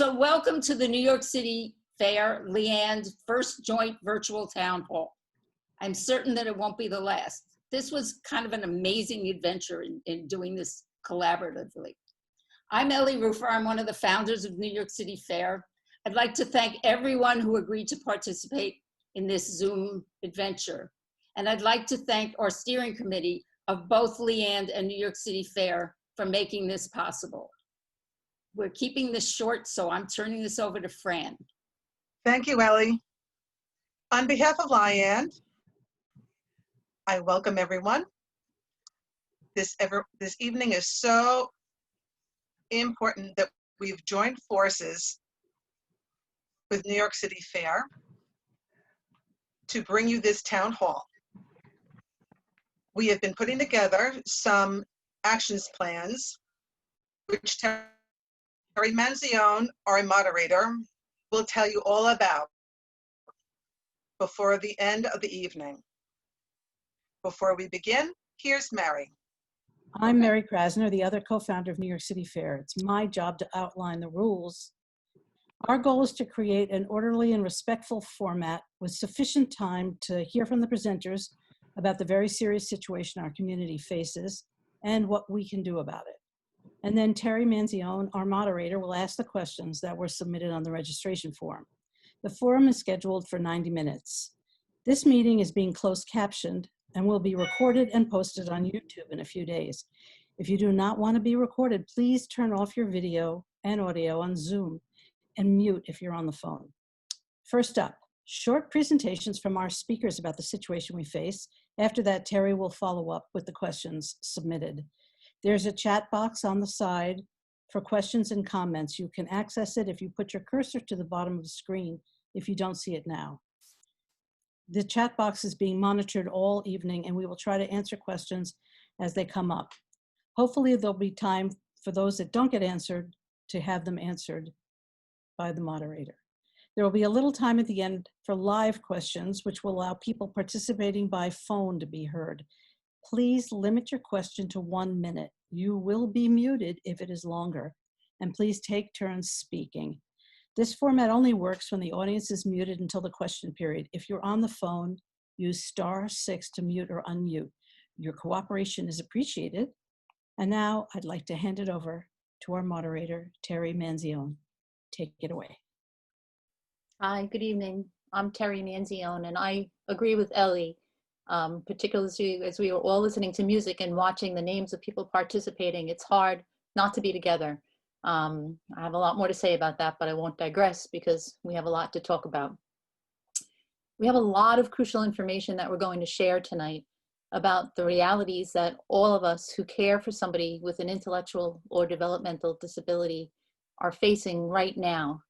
So welcome to the New York City Fair LIAND first joint virtual town hall. I'm certain that it won't be the last. This was kind of an amazing adventure in doing this collaboratively. I'm Ellie Roofer. I'm one of the founders of New York City Fair. I'd like to thank everyone who agreed to participate in this Zoom adventure. And I'd like to thank our steering committee of both LIAND and New York City Fair for making this possible. We're keeping this short, so I'm turning this over to Fran. Thank you, Ellie. On behalf of LIAND, I welcome everyone. This evening is so important that we've joined forces with New York City Fair to bring you this town hall. We have been putting together some actions plans, which Terry Manzione, our moderator, will tell you all about before the end of the evening. Before we begin, here's Mary. I'm Mary Krasner, the other co-founder of New York City Fair. It's my job to outline the rules. Our goal is to create an orderly and respectful format with sufficient time to hear from the presenters about the very serious situation our community faces and what we can do about it. And then Terry Manzione, our moderator, will ask the questions that were submitted on the registration form. The forum is scheduled for 90 minutes. This meeting is being closed captioned and will be recorded and posted on YouTube in a few days. If you do not want to be recorded, please turn off your video and audio on Zoom and mute if you're on the phone. First up, short presentations from our speakers about the situation we face. After that, Terry will follow up with the questions submitted. There's a chat box on the side for questions and comments. You can access it if you put your cursor to the bottom of the screen if you don't see it now. The chat box is being monitored all evening, and we will try to answer questions as they come up. Hopefully there'll be time for those that don't get answered to have them answered by the moderator. There will be a little time at the end for live questions, which will allow people participating by phone to be heard. Please limit your question to 1 minute. You will be muted if it is longer, and please take turns speaking. This format only works when the audience is muted until the question period. If you're on the phone, use *6 to mute or unmute. Your cooperation is appreciated. And now I'd like to hand it over to our moderator, Terry Manzione. Take it away. Hi, good evening. I'm Terry Manzione, and I agree with Ellie, particularly as we were all listening to music and watching the names of people participating. It's hard not to be together. I have a lot more to say about that, but I won't digress because we have a lot to talk about. We have a lot of crucial information that we're going to share tonight about the realities that all of us who care for somebody with an intellectual or developmental disability are facing right now.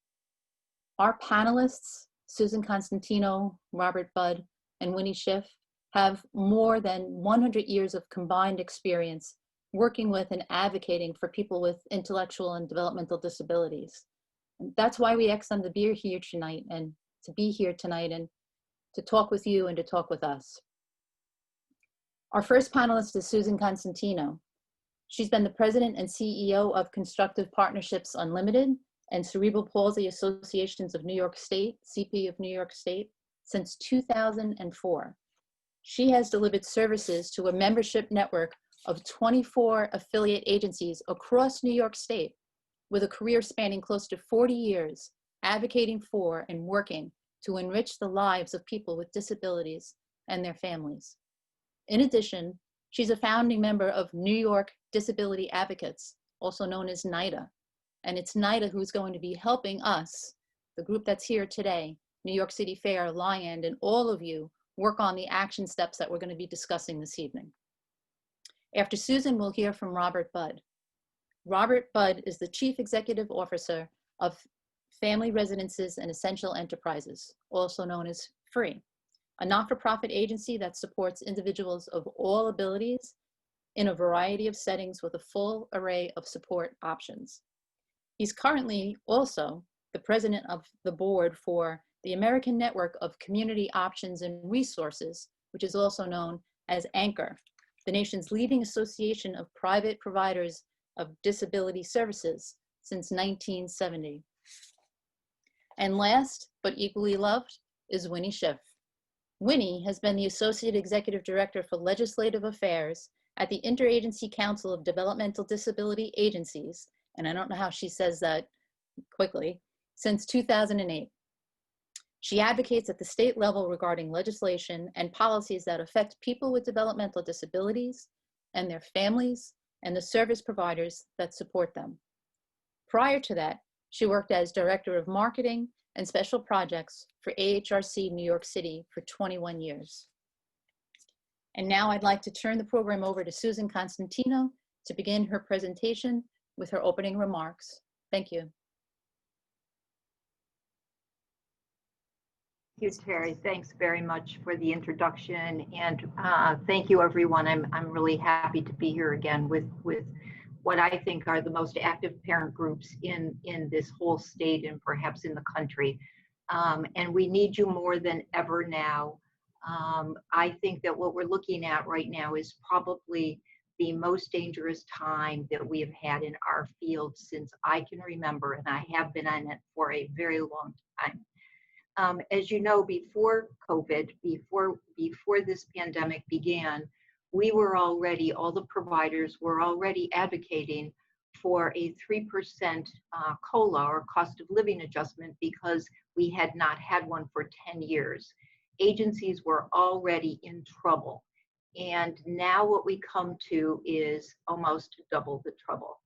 Our panelists, Susan Constantino, Robert Budd, and Wini Schiff, have more than 100 years of combined experience working with and advocating for people with intellectual and developmental disabilities. And that's why we asked them to be here tonight and to talk with you and to talk with us. Our first panelist is Susan Constantino. She's been the president and CEO of Constructive Partnerships Unlimited and Cerebral Palsy Associations of New York State, CP of New York State, since 2004. She has delivered services to a membership network of 24 affiliate agencies across New York State, with a career spanning close to 40 years, advocating for and working to enrich the lives of people with disabilities and their families. In addition, she's a founding member of New York Disability Advocates, also known as NYDA, and it's NYDA who's going to be helping us, the group that's here today, New York City Fair, LIAND, and all of you, work on the action steps that we're going to be discussing this evening. After Susan, we'll hear from Robert Budd. Robert Budd is the Chief Executive Officer of Family Residences and Essential Enterprises, also known as FREE, a not-for-profit agency that supports individuals of all abilities in a variety of settings with a full array of support options. He's currently also the president of the board for the American Network of Community Options and Resources, which is also known as ANCHOR, the nation's leading association of private providers of disability services since 1970. And last, but equally loved, is Wini Schiff. Wini has been the Associate Executive Director for Legislative Affairs at the Interagency Council of Developmental Disability Agencies, and I don't know how she says that quickly, since 2008. She advocates at the state level regarding legislation and policies that affect people with developmental disabilities and their families and the service providers that support them. Prior to that, she worked as Director of Marketing and Special Projects for AHRC New York City for 21 years. And now I'd like to turn the program over to Susan Constantino to begin her presentation with her opening remarks. Thank you. Thank you, Terry. Thanks very much for the introduction, and thank you, everyone. I'm really happy to be here again with what I think are the most active parent groups in this whole state and perhaps in the country. And we need you more than ever now. I think that what we're looking at right now is probably the most dangerous time that we have had in our field since I can remember, and I have been on it for a very long time. As you know, before COVID, before this pandemic began, we were already, all the providers were already advocating for a 3% COLA, or cost of living adjustment, because we had not had one for 10 years. Agencies were already in trouble. And now what we come to is almost double the trouble.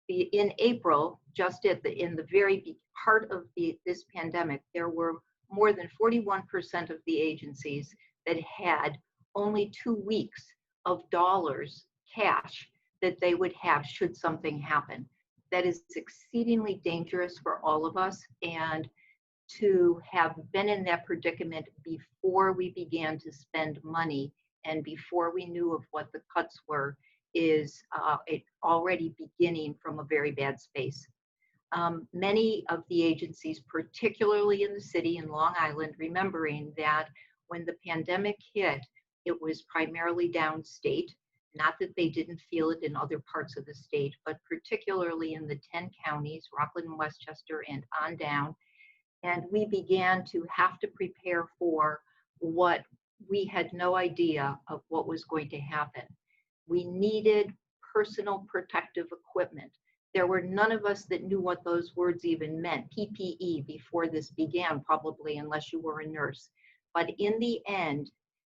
In April, just in the very heart of this pandemic, there were more than 41% of the agencies that had only 2 weeks of dollars, cash, that they would have should something happen. That is exceedingly dangerous for all of us, and to have been in that predicament before we began to spend money and before we knew of what the cuts were is already beginning from a very bad space. Many of the agencies, particularly in the city in Long Island, remembering that when the pandemic hit, it was primarily downstate. Not that they didn't feel it in other parts of the state, but particularly in the 10 counties, Rockland and Westchester and on down. And we began to have to prepare for what we had no idea of what was going to happen. We needed personal protective equipment. There were none of us that knew what those words even meant, PPE, before this began, probably, unless you were a nurse. But in the end,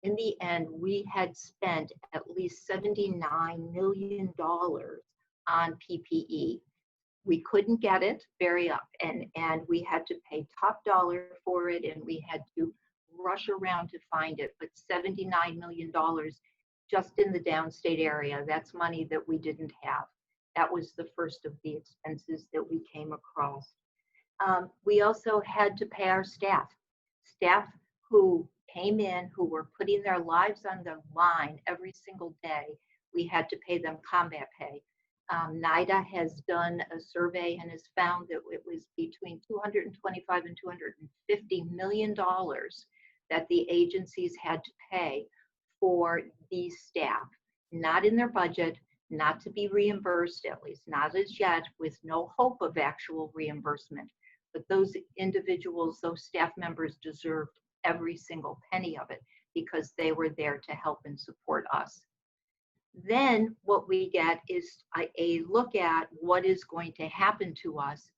we had spent at least $79 million on PPE. We couldn't get it very up, and we had to pay top dollar for it, and we had to rush around to find it. But $79 million just in the downstate area, that's money that we didn't have. That was the first of the expenses that we came across. We also had to pay our staff who came in, who were putting their lives on the line every single day. We had to pay them combat pay. NIDA has done a survey and has found that it was between $225 and $250 million that the agencies had to pay for these staff, not in their budget, not to be reimbursed, at least not as yet, with no hope of actual reimbursement. But those individuals, those staff members, deserved every single penny of it because they were there to help and support us. Then what we get is a look at what is going to happen to us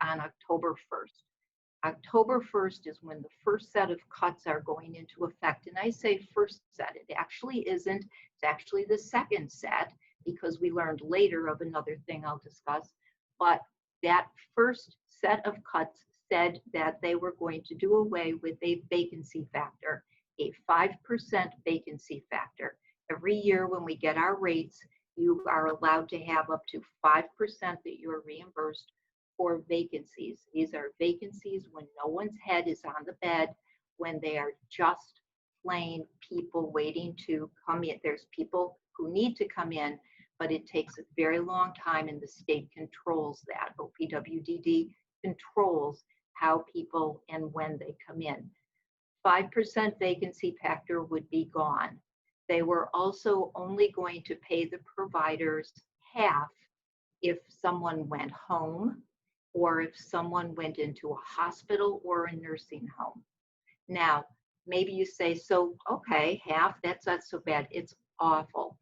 on October 1st. October 1st is when the first set of cuts are going into effect. And I say first set, it actually isn't. It's actually the second set, because we learned later of another thing I'll discuss. But that first set of cuts said that they were going to do away with a vacancy factor, a 5% vacancy factor. Every year when we get our rates, you are allowed to have up to 5% that you're reimbursed for vacancies. These are vacancies when no one's head is on the bed, when they are just plain people waiting to come in. There's people who need to come in, but it takes a very long time, and the state controls that. OPWDD controls how people and when they come in. 5% vacancy factor would be gone. They were also only going to pay the providers half if someone went home, or if someone went into a hospital or a nursing home. Now, maybe you say, so, okay, half, that's not so bad. It's awful.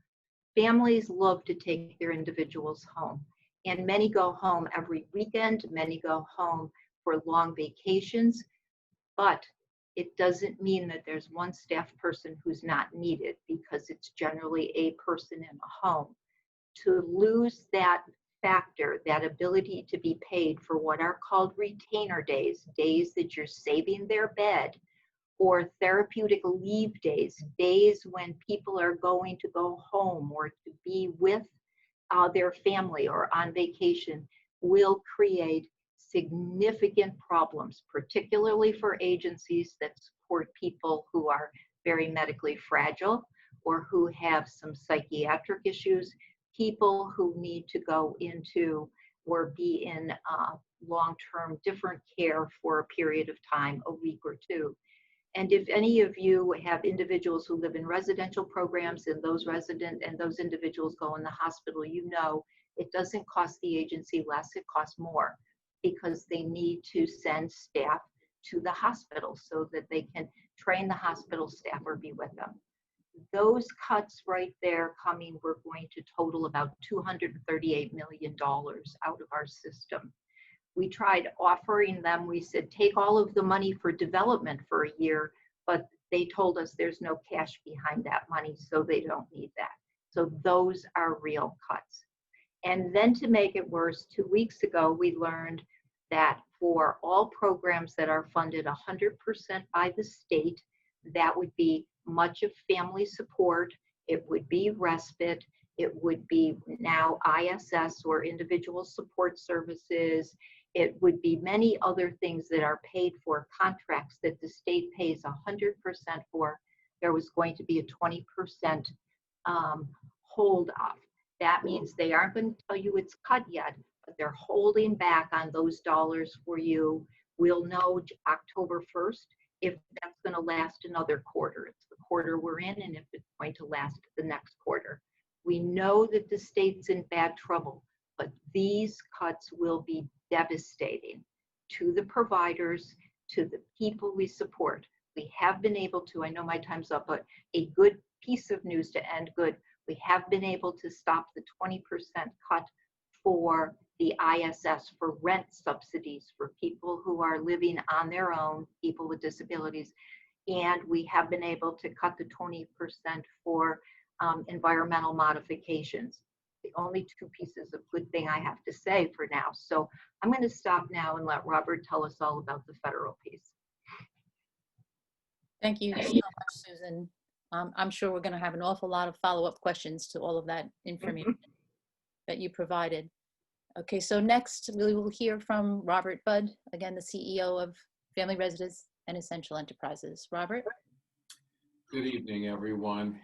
Families love to take their individuals home, and many go home every weekend, many go home for long vacations, but it doesn't mean that there's one staff person who's not needed, because it's generally a person in a home. To lose that factor, that ability to be paid for what are called retainer days, days that you're saving their bed, or therapeutic leave days, days when people are going to go home or to be with their family or on vacation, will create significant problems, particularly for agencies that support people who are very medically fragile or who have some psychiatric issues, people who need to go into or be in long-term different care for a period of time, a week or two. And if any of you have individuals who live in residential programs and those individuals go in the hospital, you know it doesn't cost the agency less, it costs more, because they need to send staff to the hospital so that they can train the hospital staff or be with them. Those cuts right there coming, we're going to total about $238 million out of our system. We tried offering them, we said, take all of the money for development for a year, but they told us there's no cash behind that money, so they don't need that. So those are real cuts. And then to make it worse, 2 weeks ago, we learned that for all programs that are funded 100% by the state, that would be much of family support, it would be respite, it would be now ISS or individual support services, it would be many other things that are paid for, contracts that the state pays 100% for. There was going to be a 20% hold off. That means they aren't going to tell you it's cut yet, but they're holding back on those dollars for you. We'll know October 1st if that's going to last another quarter. It's the quarter we're in, and if it's going to last the next quarter. We know that the state's in bad trouble, but these cuts will be devastating to the providers, to the people we support. We have been able to, I know my time's up, but a good piece of news to end good. We have been able to stop the 20% cut for the ISS, for rent subsidies for people who are living on their own, people with disabilities. And we have been able to cut the 20% for environmental modifications. The only two pieces of good thing I have to say for now. So I'm going to stop now and let Robert tell us all about the federal piece. Thank you so much, Susan. I'm sure we're going to have an awful lot of follow-up questions to all of that information that you provided. Okay, so next we will hear from Robert Budd, again, the CEO of Family Residence and Essential Enterprises. Robert? Good evening, everyone.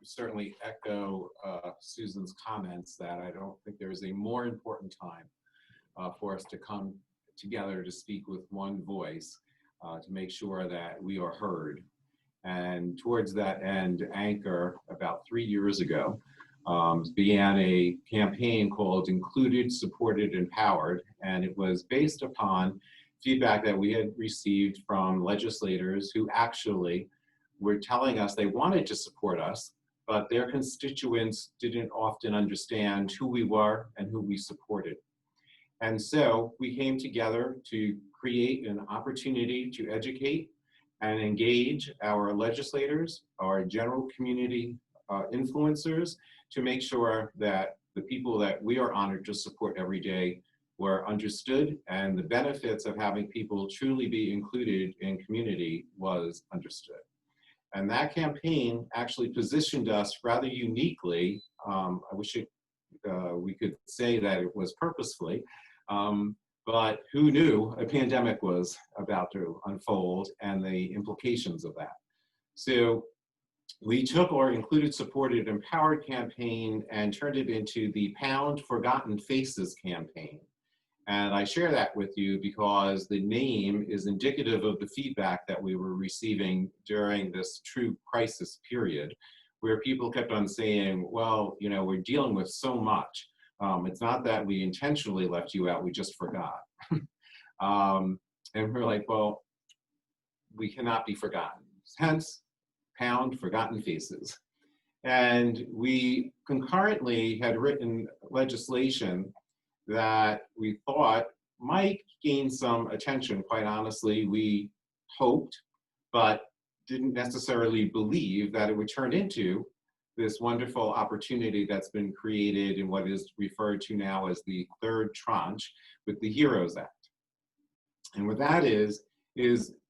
Certainly echo Susan's comments that I don't think there is a more important time for us to come together to speak with one voice to make sure that we are heard. And towards that end, Anchor, about 3 years ago, began a campaign called Included, Supported, Empowered, and it was based upon feedback that we had received from legislators who actually were telling us they wanted to support us, but their constituents didn't often understand who we were and who we supported. And so we came together to create an opportunity to educate and engage our legislators, our general community influencers, to make sure that the people that we are honored to support every day were understood, and the benefits of having people truly be included in community was understood. And that campaign actually positioned us rather uniquely. I wish we could say that it was purposefully, but who knew a pandemic was about to unfold and the implications of that. So we took our Included, Supported, Empowered campaign and turned it into the Pound Forgotten Faces campaign. And I share that with you because the name is indicative of the feedback that we were receiving during this true crisis period, where people kept on saying, well, you know, we're dealing with so much. It's not that we intentionally left you out, we just forgot. And we're like, well, we cannot be forgotten. Hence, pound forgotten faces. And we concurrently had written legislation that we thought might gain some attention. Quite honestly, we hoped, but didn't necessarily believe that it would turn into this wonderful opportunity that's been created in what is referred to now as the third tranche with the HEROES Act. And what that is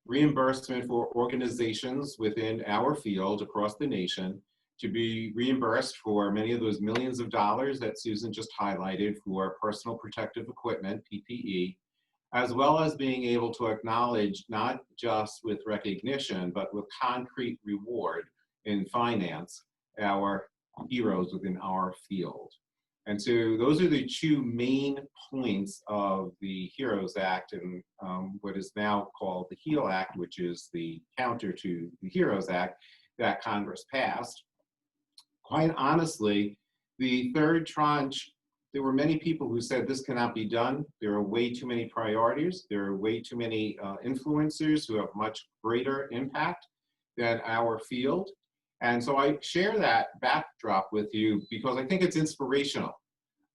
reimbursement for organizations within our field across the nation to be reimbursed for many of those millions of dollars that Susan just highlighted for personal protective equipment, PPE, as well as being able to acknowledge not just with recognition, but with concrete reward in finance, our heroes within our field. And so those are the two main points of the HEROES Act and what is now called the HEAL Act, which is the counter to the HEROES Act that Congress passed. Quite honestly, the third tranche, there were many people who said this cannot be done. There are way too many priorities. There are way too many influencers who have much greater impact than our field. And so I share that backdrop with you because I think it's inspirational.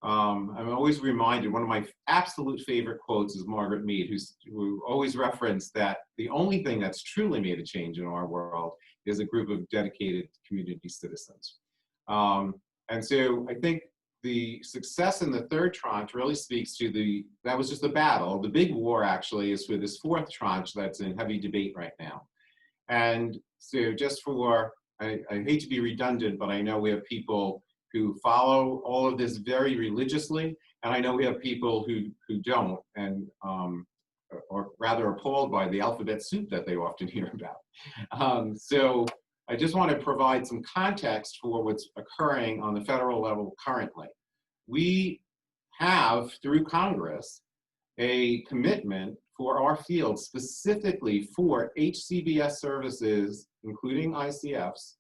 I'm always reminded, one of my absolute favorite quotes is Margaret Mead, who always referenced that the only thing that's truly made a change in our world is a group of dedicated community citizens. And so I think the success in the third tranche really speaks to that was just a battle. The big war actually is for this fourth tranche that's in heavy debate right now. And so just for, I hate to be redundant, but I know we have people who follow all of this very religiously, and I know we have people who don't, and or rather appalled by the alphabet soup that they often hear about. So I just want to provide some context for what's occurring on the federal level currently. We have, through Congress, a commitment for our field specifically for HCBS services, including ICFs,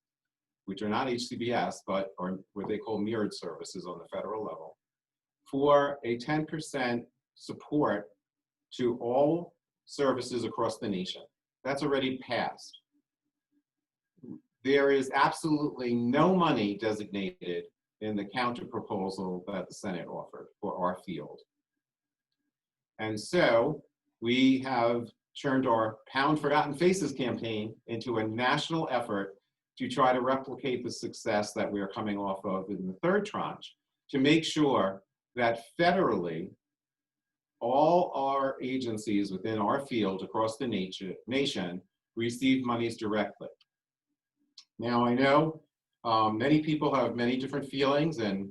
which are not HCBS, but are what they call mirrored services on the federal level, for a 10% support to all services across the nation. That's already passed. There is absolutely no money designated in the counter proposal that the Senate offered for our field. And so we have turned our Pound Forgotten Faces campaign into a national effort to try to replicate the success that we are coming off of in the third tranche to make sure that federally, all our agencies within our field across the nation receive monies directly. Now, I know many people have many different feelings, and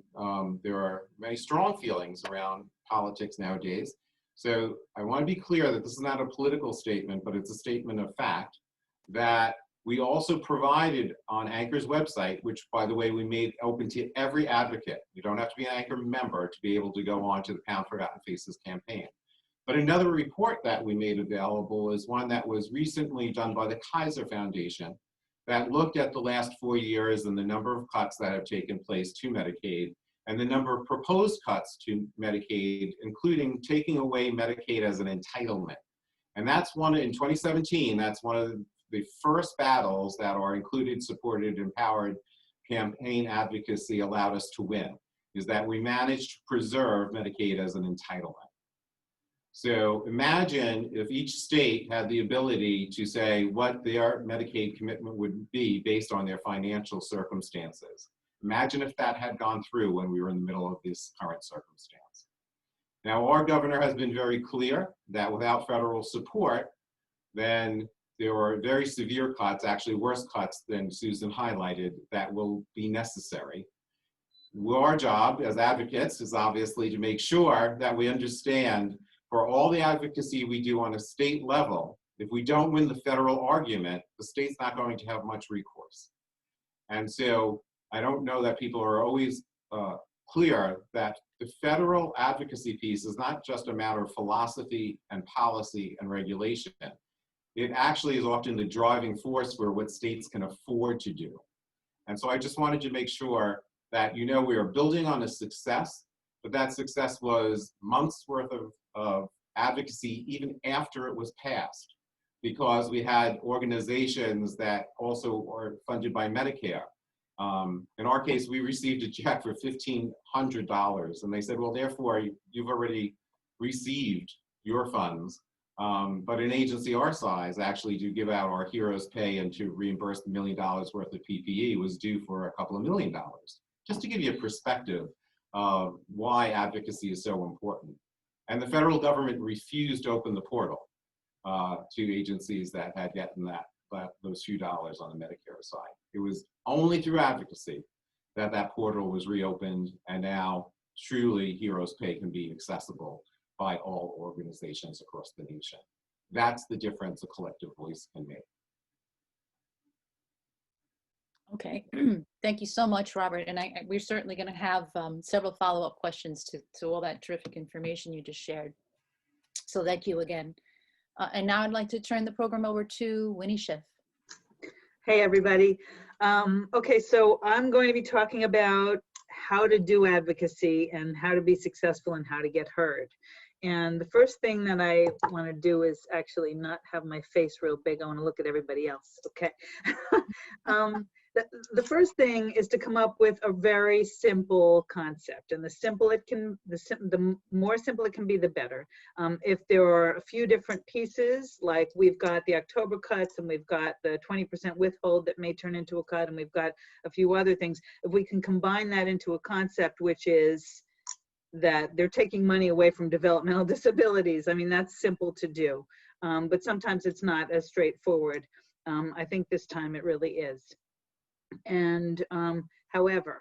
there are many strong feelings around politics nowadays. So I want to be clear that this is not a political statement, but it's a statement of fact that we also provided on Anchor's website, which, by the way, we made open to every advocate. You don't have to be an Anchor member to be able to go on to the Pound Forgotten Faces campaign. But another report that we made available is one that was recently done by the Kaiser Foundation that looked at the last 4 years and the number of cuts that have taken place to Medicaid and the number of proposed cuts to Medicaid, including taking away Medicaid as an entitlement. And that's one, in 2017, that's one of the first battles that our included, supported, empowered campaign advocacy allowed us to win, is that we managed to preserve Medicaid as an entitlement. So imagine if each state had the ability to say what their Medicaid commitment would be based on their financial circumstances. Imagine if that had gone through when we were in the middle of this current circumstance. Now, our governor has been very clear that without federal support, then there are very severe cuts, actually worse cuts than Susan highlighted, that will be necessary. Our job as advocates is obviously to make sure that we understand for all the advocacy we do on a state level, if we don't win the federal argument, the state's not going to have much recourse. And so I don't know that people are always clear that the federal advocacy piece is not just a matter of philosophy and policy and regulation. It actually is often the driving force for what states can afford to do. And so I just wanted to make sure that we are building on a success but that success was months worth of advocacy even after it was passed, because we had organizations that also are funded by Medicare. In our case, we received a check for $1,500, and they said, well, therefore, you've already received your funds. But an agency our size, actually, to give out our heroes pay and to reimburse $1 million worth of PPE was due for a couple of $1 million. Just to give you a perspective of why advocacy is so important. And the federal government refused to open the portal to agencies that had gotten those few dollars on the Medicare side. It was only through advocacy that that portal was reopened, and now truly heroes pay can be accessible by all organizations across the nation. That's the difference a collective voice can make. Okay, thank you so much, Robert. And we're certainly going to have several follow-up questions to all that terrific information you just shared. So thank you again. And now I'd like to turn the program over to Wini Schiff. Hey, everybody. Okay, so I'm going to be talking about how to do advocacy and how to be successful and how to get heard. And the first thing that I want to do is actually not have my face real big. I want to look at everybody else. Okay. The first thing is to come up with a very simple concept, and the more simple it can be, the better. If there are a few different pieces, like we've got the October cuts and we've got the 20% withhold that may turn into a cut, and we've got a few other things, if we can combine that into a concept, which is that they're taking money away from developmental disabilities. I mean, that's simple to do, but sometimes it's not as straightforward. I think this time it really is. And however,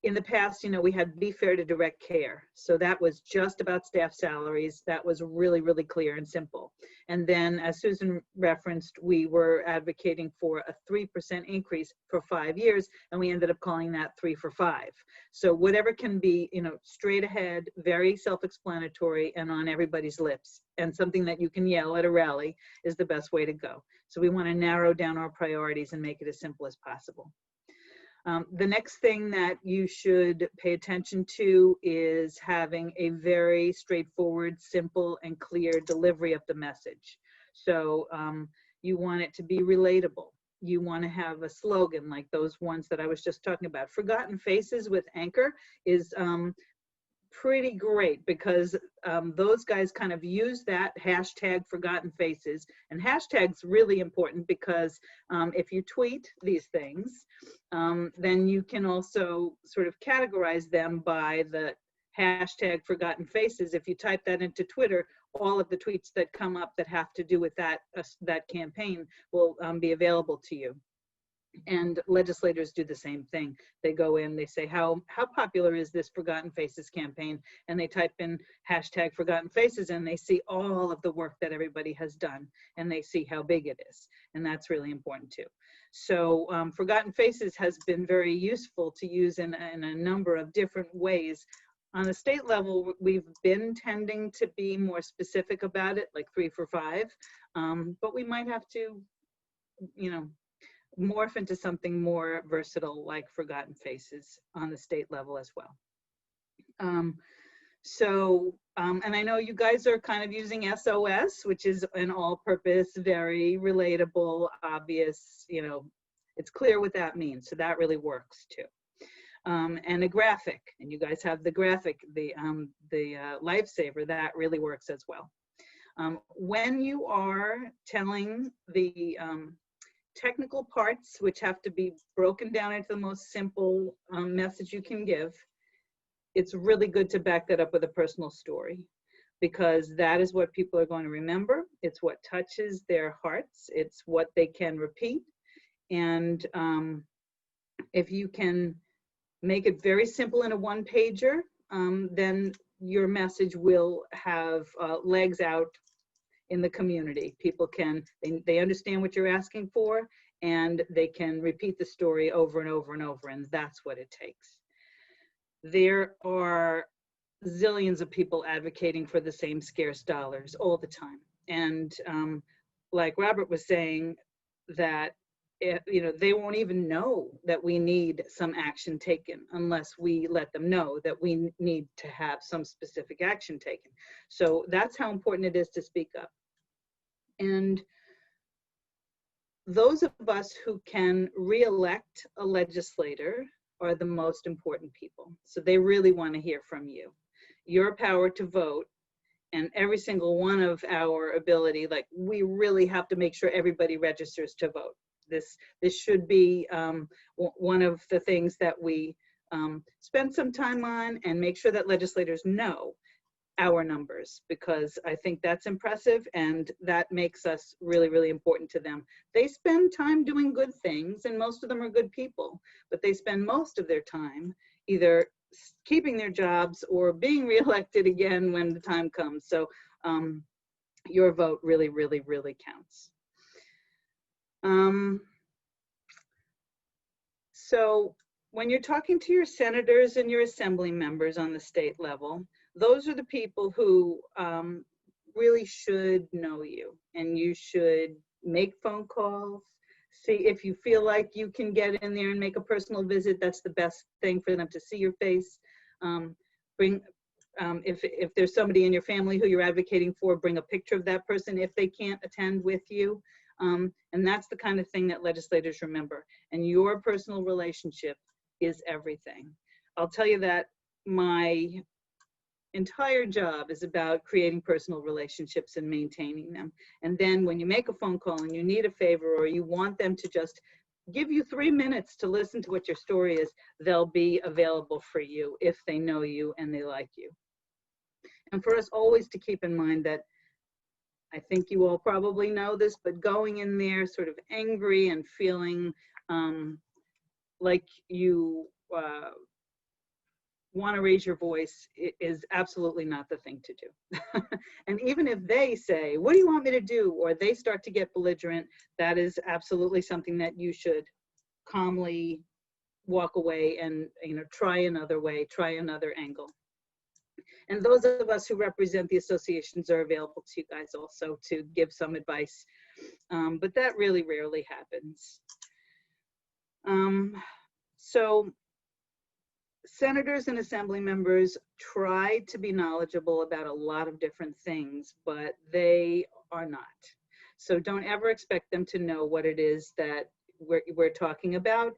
in the past, we had Be Fair to Direct Care. So that was just about staff salaries. That was really, really clear and simple. And then, as Susan referenced, we were advocating for a 3% increase for 5 years, and we ended up calling that 3 for 5. So whatever can be, straight ahead, very self-explanatory and on everybody's lips, and something that you can yell at a rally is the best way to go. So we want to narrow down our priorities and make it as simple as possible. The next thing that you should pay attention to is having a very straightforward, simple, and clear delivery of the message. So you want it to be relatable. You want to have a slogan like those ones that I was just talking about. Forgotten Faces with Anchor is pretty great, because those guys kind of use that hashtag Forgotten Faces, and hashtag's really important because if you tweet these things, then you can also sort of categorize them by the hashtag Forgotten Faces. If you type that into Twitter, all of the tweets that come up that have to do with that campaign will be available to you. And legislators do the same thing. They go in, they say, how popular is this Forgotten Faces campaign? And they type in hashtag Forgotten Faces, and they see all of the work that everybody has done, and they see how big it is. And that's really important too. So Forgotten Faces has been very useful to use in a number of different ways. On the state level, we've been tending to be more specific about it, like 3 for 5, but we might have to, morph into something more versatile like Forgotten Faces on the state level as well. And I know you guys are kind of using SOS, which is an all-purpose, very relatable, obvious, it's clear what that means. So that really works too. And a graphic, and you guys have the graphic, the lifesaver, that really works as well. When you are telling the technical parts, which have to be broken down into the most simple message you can give, it's really good to back that up with a personal story, because that is what people are going to remember. It's what touches their hearts. It's what they can repeat. And if you can make it very simple in a one-pager, then your message will have legs out in the community. People they understand what you're asking for, and they can repeat the story over and over and over, and that's what it takes. There are zillions of people advocating for the same scarce dollars all the time. And like Robert was saying, that they won't even know that we need some action taken unless we let them know that we need to have some specific action taken. So that's how important it is to speak up. And those of us who can re-elect a legislator are the most important people. So they really want to hear from you. Your power to vote and every single one of our ability, like we really have to make sure everybody registers to vote. This should be one of the things that we spend some time on, and make sure that legislators know our numbers, because I think that's impressive and that makes us really, really important to them. They spend time doing good things, and most of them are good people, but they spend most of their time either keeping their jobs or being reelected again when the time comes. So your vote really, really, really counts. So when you're talking to your senators and your assembly members on the state level, those are the people who really should know you, and you should make phone calls. See if you feel like you can get in there and make a personal visit. That's the best thing for them to see your face. If there's somebody in your family who you're advocating for, bring a picture of that person if they can't attend with you. And that's the kind of thing that legislators remember. And your personal relationship is everything. I'll tell you that my entire job is about creating personal relationships and maintaining them. And then when you make a phone call and you need a favor, or you want them to just give you 3 minutes to listen to what your story is, they'll be available for you if they know you and they like you. And for us always to keep in mind that, I think you all probably know this, but going in there sort of angry and feeling like you want to raise your voice is absolutely not the thing to do. And even if they say, what do you want me to do? Or they start to get belligerent, that is absolutely something that you should calmly walk away and try another way, try another angle. And those of us who represent the associations are available to you guys also to give some advice. But that really rarely happens. So senators and assembly members try to be knowledgeable about a lot of different things, but they are not. So don't ever expect them to know what it is that we're talking about.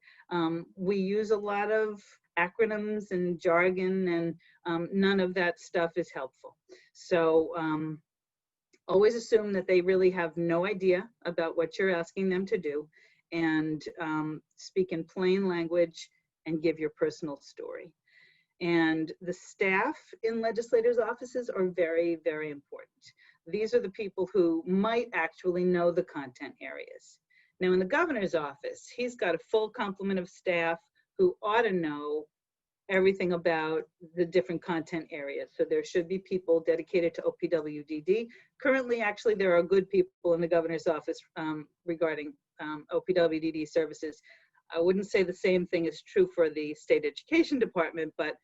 We use a lot of acronyms and jargon, and none of that stuff is helpful. So always assume that they really have no idea about what you're asking them to do, and speak in plain language and give your personal story. And the staff in legislators' offices are very, very important. These are the people who might actually know the content areas. Now in the governor's office, he's got a full complement of staff who ought to know everything about the different content areas. So there should be people dedicated to OPWDD. Currently, actually, there are good people in the governor's office regarding OPWDD services. I wouldn't say the same thing is true for the state education department, but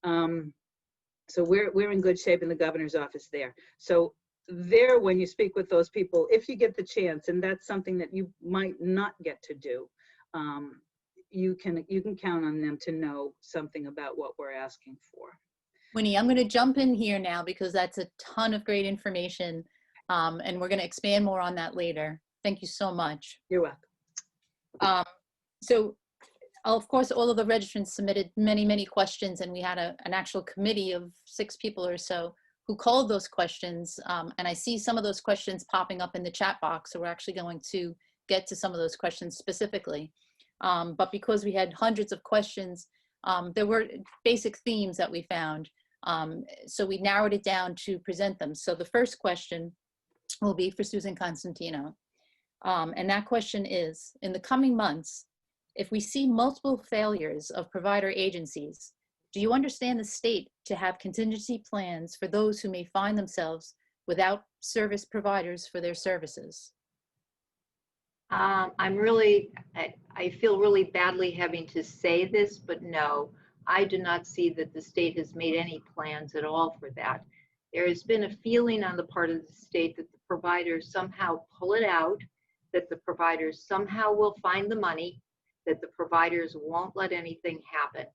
so we're in good shape in the governor's office there. So there, when you speak with those people, if you get the chance, and that's something that you might not get to do, you can count on them to know something about what we're asking for. Winnie, I'm going to jump in here now because that's a ton of great information, and we're going to expand more on that later. Thank you so much. You're welcome. So, of course, all of the registrants submitted many, many questions, and we had an actual committee of 6 people or so who called those questions. And I see some of those questions popping up in the chat box, so we're actually going to get to some of those questions specifically. But because we had hundreds of questions, there were basic themes that we found. So we narrowed it down to present them. So the first question will be for Susan Constantino. And that question is, in the coming months, if we see multiple failures of provider agencies, do you understand the state to have contingency plans for those who may find themselves without service providers for their services? I feel really badly having to say this, but no, I do not see that the state has made any plans at all for that. There has been a feeling on the part of the state that the providers somehow pull it out that the providers somehow will find the money, that the providers won't let anything happen.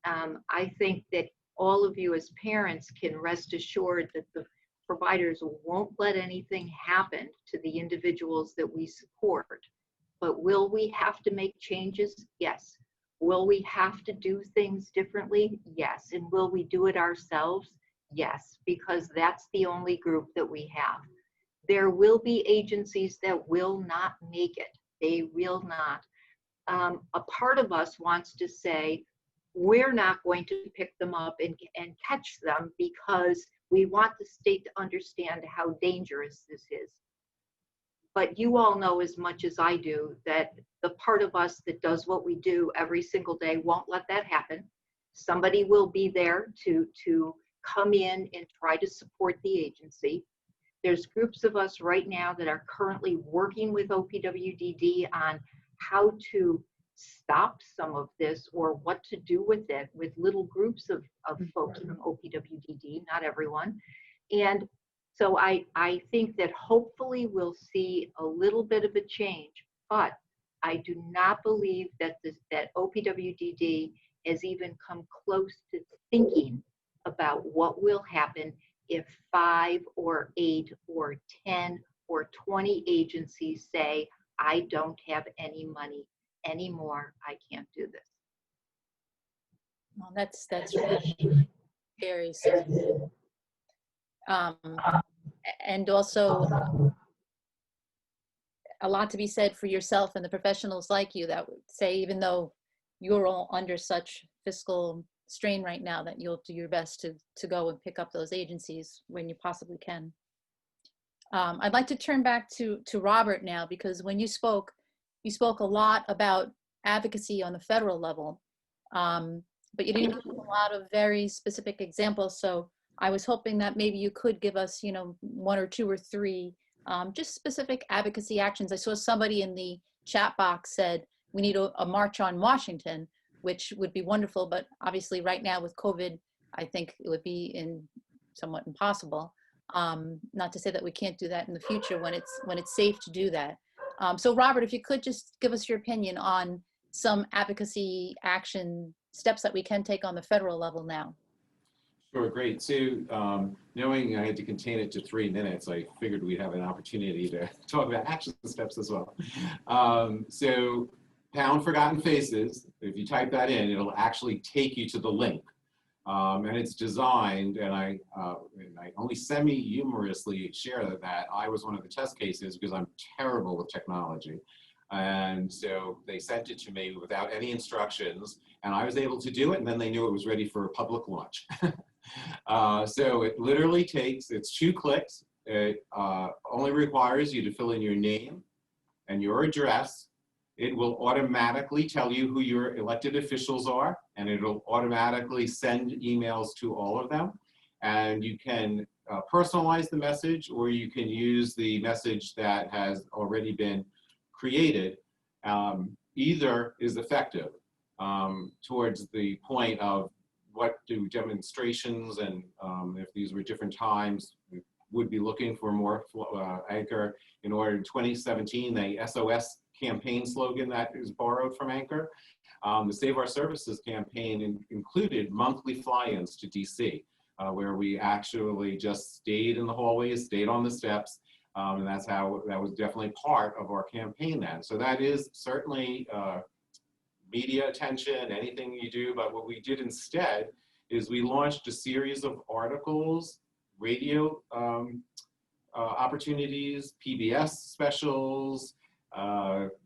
I think that all of you as parents can rest assured that the providers won't let anything happen to the individuals that we support. But will we have to make changes? Yes. Will we have to do things differently? Yes. And will we do it ourselves? Yes, because that's the only group that we have. There will be agencies that will not make it. They will not. A part of us wants to say, we're not going to pick them up and catch them because we want the state to understand how dangerous this is. But you all know as much as I do that the part of us that does what we do every single day won't let that happen. Somebody will be there to come in and try to support the agency. There's groups of us right now that are currently working with OPWDD on how to stop some of this or what to do with it, with little groups of folks from OPWDD, not everyone. And so I think that hopefully we'll see a little bit of a change, but I do not believe that that OPWDD has even come close to thinking about what will happen if 5 or 8 or 10 or 20 agencies say, I don't have any money anymore, I can't do this. Well, that's really very sad. And also a lot to be said for yourself and the professionals like you that would say, even though you're all under such fiscal strain right now, that you'll do your best to go and pick up those agencies when you possibly can. I'd like to turn back to Robert now, because when you spoke a lot about advocacy on the federal level, but you didn't give a lot of very specific examples. So I was hoping that maybe you could give us, 1 or 2 or 3 just specific advocacy actions. I saw somebody in the chat box said we need a march on Washington, which would be wonderful, but obviously right now with COVID, I think it would be somewhat impossible. Not to say that we can't do that in the future when it's safe to do that. So Robert, if you could just give us your opinion on some advocacy action steps that we can take on the federal level now. Sure, great. So knowing I had to contain it to 3 minutes, I figured we'd have an opportunity to talk about action steps as well. So pound forgotten faces, if you type that in, it'll actually take you to the link. And it's designed, and I only semi-humorously share that I was one of the test cases because I'm terrible with technology. And so they sent it to me without any instructions, and I was able to do it, and then they knew it was ready for a public launch. So it literally it's 2 clicks. It only requires you to fill in your name and your address. It will automatically tell you who your elected officials are, and it'll automatically send emails to all of them. And you can personalize the message, or you can use the message that has already been created. Either is effective towards the point of what do demonstrations, and if these were different times, we would be looking for more Anchor. In order, in 2017, the SOS campaign slogan that is borrowed from Anchor. The Save Our Services campaign included monthly fly-ins to DC, where we actually just stayed in the hallways, stayed on the steps, and that was definitely part of our campaign then. So that is certainly media attention, anything you do, but what we did instead is we launched a series of articles, radio opportunities, PBS specials.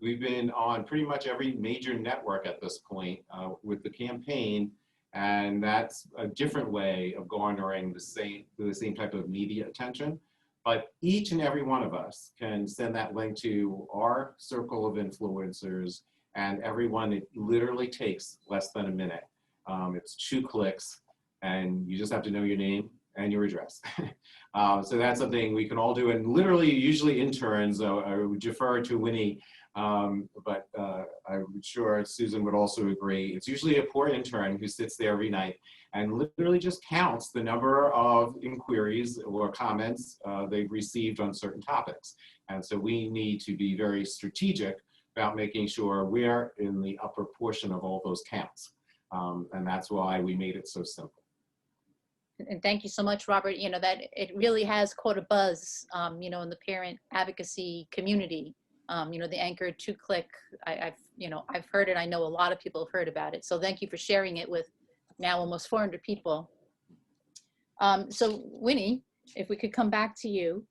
We've been on pretty much every major network at this point with the campaign, and that's a different way of garnering the same type of media attention. But each and every one of us can send that link to our circle of influencers, and everyone, it literally takes less than a minute. It's 2 clicks, and you just have to know your name and your address. So that's something we can all do, and literally, usually interns, I would defer to Wini, but I'm sure Susan would also agree. It's usually a poor intern who sits there every night and literally just counts the number of inquiries or comments they've received on certain topics. And so we need to be very strategic about making sure we're in the upper portion of all those counts. And that's why we made it so simple. And thank you so much, Robert. You know, that it really has caught a buzz, you know, in the parent advocacy community. You know, the Anchor 2-click, I've heard it. I know a lot of people have heard about it. So thank you for sharing it with now almost 400 people. So Winnie, if we could come back to you.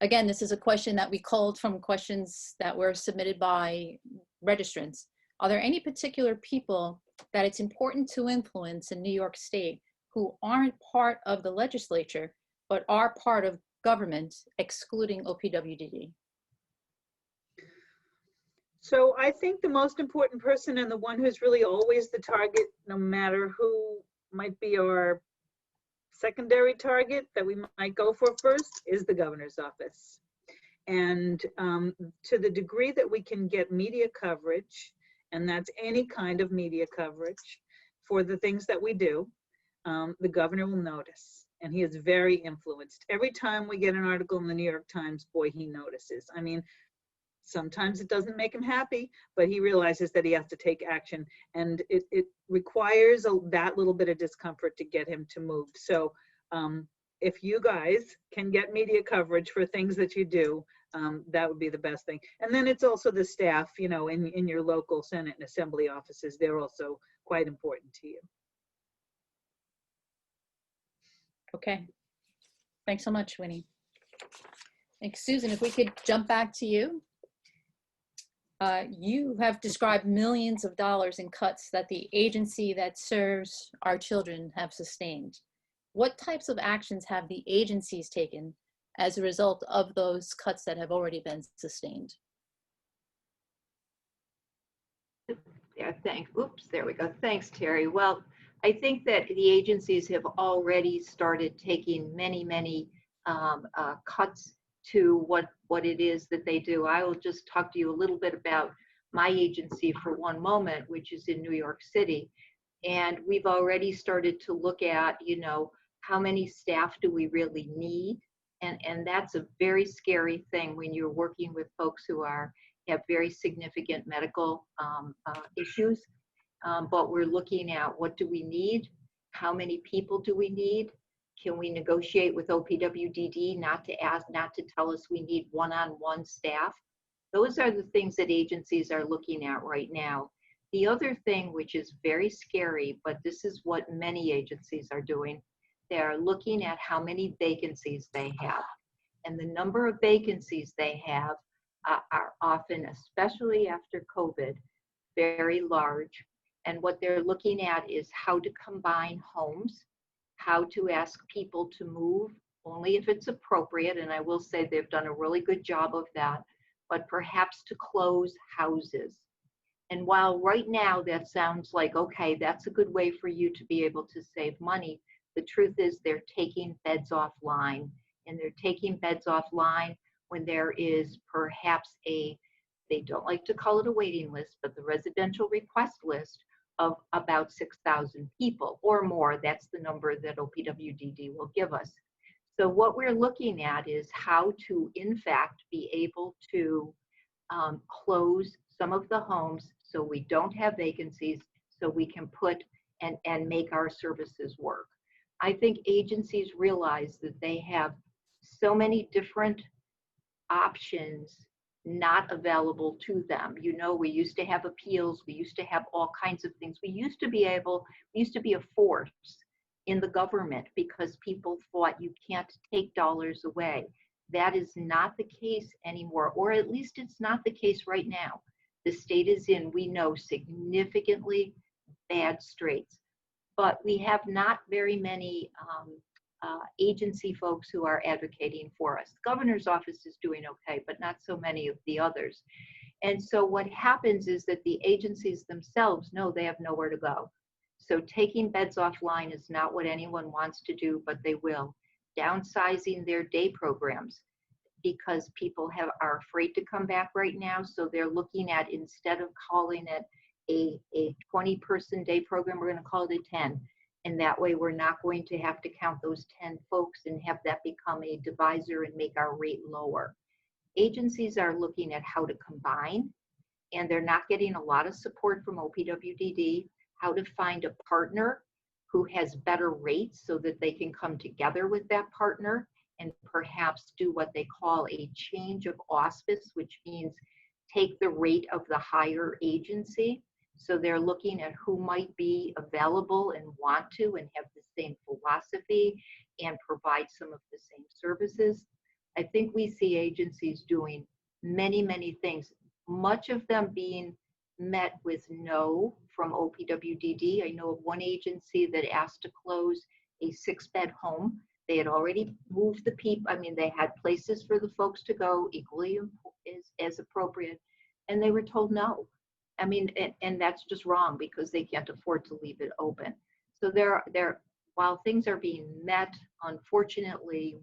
Again, this is a question that we culled from questions that were submitted by registrants. Are there any particular people that it's important to influence in New York State who aren't part of the legislature, but are part of government, excluding OPWDD? So I think the most important person and the one who's really always the target, no matter who might be our secondary target that we might go for first, is the governor's office. And to the degree that we can get media coverage, and that's any kind of media coverage for the things that we do, the governor will notice. And he is very influenced. Every time we get an article in the New York Times, boy, he notices. I mean, sometimes it doesn't make him happy, but he realizes that he has to take action. And it requires that little bit of discomfort to get him to move. So if you guys can get media coverage for things that you do, that would be the best thing. And then it's also the staff, you know, in your local Senate and Assembly offices. They're also quite important to you. Okay. Thanks so much, Winnie. Thanks, Susan. If we could jump back to you. You have described millions of dollars in cuts that the agency that serves our children have sustained. What types of actions have the agencies taken as a result of those cuts that have already been sustained? Yeah, thanks. Oops, there we go. Thanks, Terry. Well, I think that the agencies have already started taking many cuts to what it is that they do. I will just talk to you a little bit about my agency for one moment, which is in New York City. And we've already started to look at, you know, how many staff do we really need? And that's a very scary thing when you're working with folks who have very significant medical issues. But we're looking at, what do we need? How many people do we need? Can we negotiate with OPWDD not to tell us we need one-on-one staff? Those are the things that agencies are looking at right now. The other thing, which is very scary, but this is what many agencies are doing, they are looking at how many vacancies they have. And the number of vacancies they have are often, especially after COVID, very large. And what they're looking at is how to combine homes, how to ask people to move only if it's appropriate. And I will say they've done a really good job of that, but perhaps to close houses. And while right now that sounds like, okay, that's a good way for you to be able to save money, the truth is they're taking beds offline. And they're taking beds offline when there is perhaps they don't like to call it a waiting list, but the residential request list of about 6,000 people or more. That's the number that OPWDD will give us. So what we're looking at is how to, in fact, be able to close some of the homes so we don't have vacancies, so we can put and make our services work. I think agencies realize that they have so many different options not available to them. You know, we used to have appeals, we used to have all kinds of things. We used to be a force in the government because people thought you can't take dollars away. That is not the case anymore, or at least it's not the case right now. The state is in, we know, significantly bad straits, but we have not very many agency folks who are advocating for us. The governor's office is doing okay, but not so many of the others. And so what happens is that the agencies themselves know they have nowhere to go. So taking beds offline is not what anyone wants to do, but they will. Downsizing their day programs because people are afraid to come back right now. So they're looking at, instead of calling it a 20-person day program, we're going to call it a 10. And that way we're not going to have to count those 10 folks and have that become a divisor and make our rate lower. Agencies are looking at how to combine, and they're not getting a lot of support from OPWDD, how to find a partner who has better rates so that they can come together with that partner and perhaps do what they call a change of auspice, which means take the rate of the higher agency. So they're looking at who might be available and want to and have the same philosophy and provide some of the same services. I think we see agencies doing many, many things, much of them being met with no from OPWDD. I know of one agency that asked to close a 6-bed home. They had already moved the people. I mean, they had places for the folks to go equally as appropriate, and they were told no. I mean, and that's just wrong because they can't afford to leave it open. So while things are being met, unfortunately,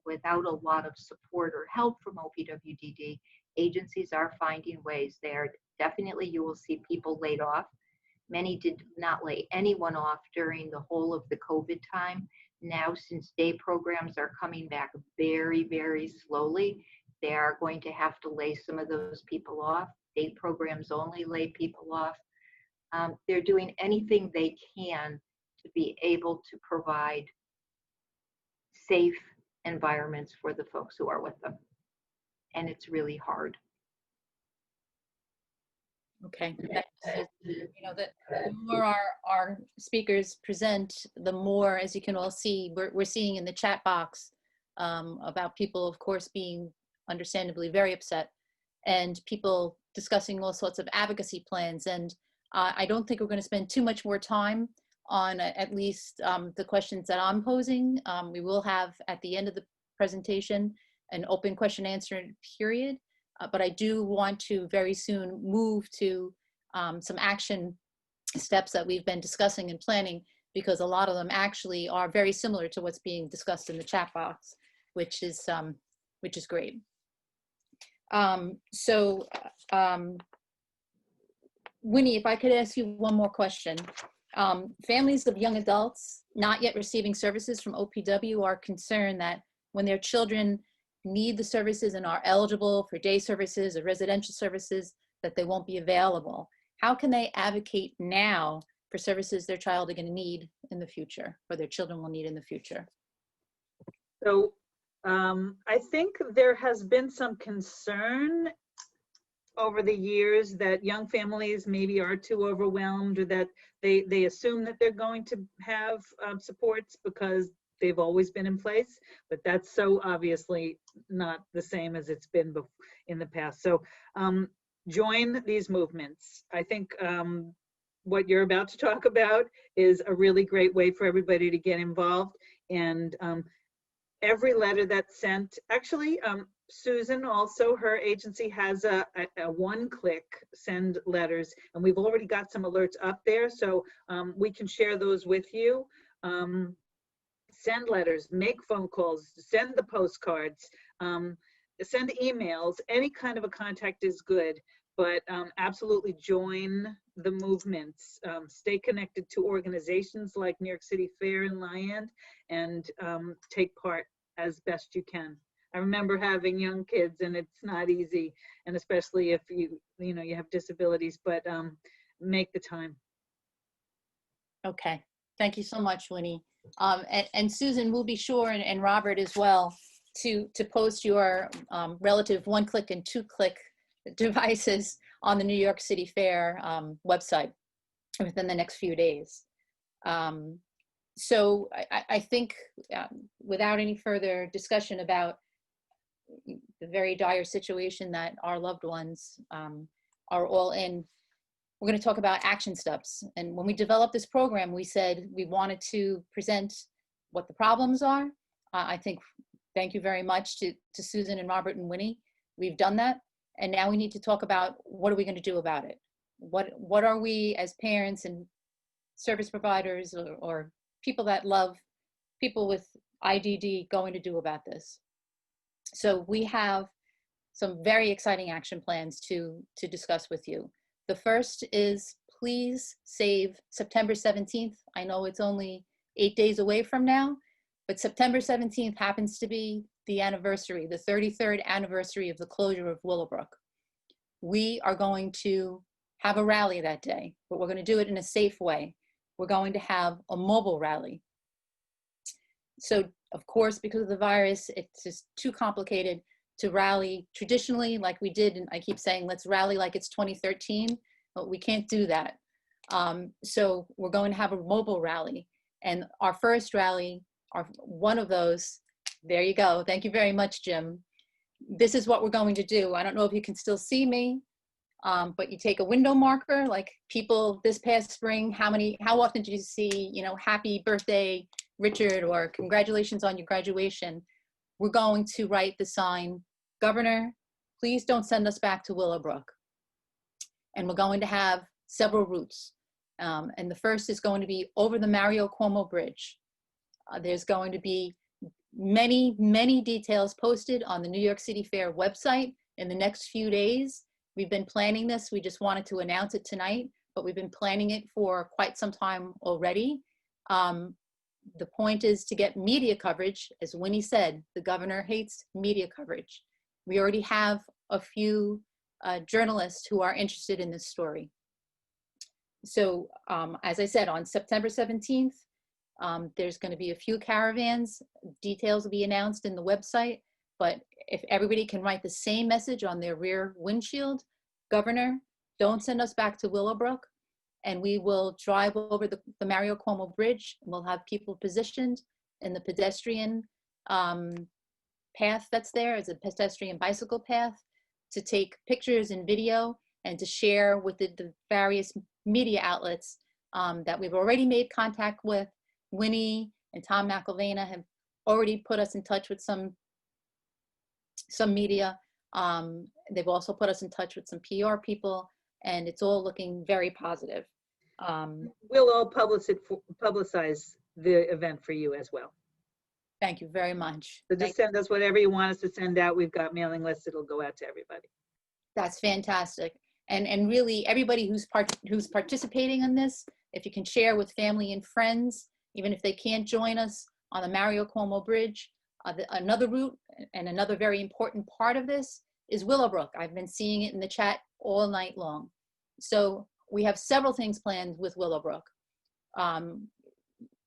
without a lot of support or help from OPWDD, agencies are finding ways there. Definitely, you will see people laid off. Many did not lay anyone off during the whole of the COVID time. Now, since day programs are coming back very, very slowly, they are going to have to lay some of those people off. Day programs only lay people off. They're doing anything they can to be able to provide safe environments for the folks who are with them. And it's really hard. Okay. You know, the more our speakers present, the more, as you can all see, we're seeing in the chat box about people, of course, being understandably very upset, and people discussing all sorts of advocacy plans. And I don't think we're going to spend too much more time on at least the questions that I'm posing. We will have at the end of the presentation an open question answer period. But I do want to very soon move to some action steps that we've been discussing and planning, because a lot of them actually are very similar to what's being discussed in the chat box, which is great. Winnie, if I could ask you one more question. Families of young adults not yet receiving services from OPW are concerned that when their children need the services and are eligible for day services or residential services, that they won't be available. How can they advocate now for services their child are going to need in the future, or their children will need in the future? So I think there has been some concern over the years that young families maybe are too overwhelmed, or that they assume that they're going to have supports because they've always been in place, but that's so obviously not the same as it's been in the past. So join these movements. I think what you're about to talk about is a really great way for everybody to get involved. And every letter that's sent, actually, Susan also, her agency has a one-click send letters, and we've already got some alerts up there, so we can share those with you. Send letters, make phone calls, send the postcards, send emails. Any kind of a contact is good, but absolutely join the movements. Stay connected to organizations like New York City Fair and LIAND, and take part as best you can. I remember having young kids, and it's not easy, and especially if you have disabilities, but make the time. Okay, thank you so much, Winnie. And Susan, we'll be sure, and Robert as well, to post your relative one-click and two-click devices on the New York City Fair website within the next few days. So I think without any further discussion about the very dire situation that our loved ones are all in, we're going to talk about action steps. And when we developed this program, we said we wanted to present what the problems are. I think, thank you very much to Susan and Robert and Winnie. We've done that. And now we need to talk about what are we going to do about it? What are we as parents and service providers or people that love people with IDD going to do about this. So we have some very exciting action plans to discuss with you. The first is, please save September 17th. I know it's only 8 days away from now, but September 17th happens to be the anniversary, the 33rd anniversary of the closure of Willowbrook. We are going to have a rally that day, but we're going to do it in a safe way. We're going to have a mobile rally. So, of course, because of the virus, it's just too complicated to rally traditionally like we did. And I keep saying, let's rally like it's 2013, but we can't do that. So we're going to have a mobile rally. And our first rally, one of those, there you go. Thank you very much, Jim. This is what we're going to do. I don't know if you can still see me, but you take a window marker, like people this past spring, how often did you see, happy birthday, Richard, or congratulations on your graduation? We're going to write the sign, Governor, please don't send us back to Willowbrook. And we're going to have several routes. And the first is going to be over the Mario Cuomo Bridge. There's going to be many, many details posted on the New York City Fair website in the next few days. We've been planning this. We just wanted to announce it tonight, but we've been planning it for quite some time already. The point is to get media coverage. As Wini said, the governor hates media coverage. We already have a few journalists who are interested in this story. So as I said, on September 17th, there's going to be a few caravans. Details will be announced in the website, but if everybody can write the same message on their rear windshield, Governor, don't send us back to Willowbrook, and we will drive over the Mario Cuomo Bridge. We'll have people positioned in the pedestrian path that's there as a pedestrian bicycle path to take pictures and video and to share with the various media outlets that we've already made contact with. Wini and Tom McIlvena have already put us in touch with some media. They've also put us in touch with some PR people, and it's all looking very positive. We'll all publicize the event for you as well. Thank you very much. So just send us whatever you want us to send out. We've got mailing lists. It'll go out to everybody. That's fantastic. And really everybody who's participating in this, if you can share with family and friends, even if they can't join us on the Mario Cuomo Bridge. Another route and another very important part of this is Willowbrook. I've been seeing it in the chat all night long. So we have several things planned with Willowbrook.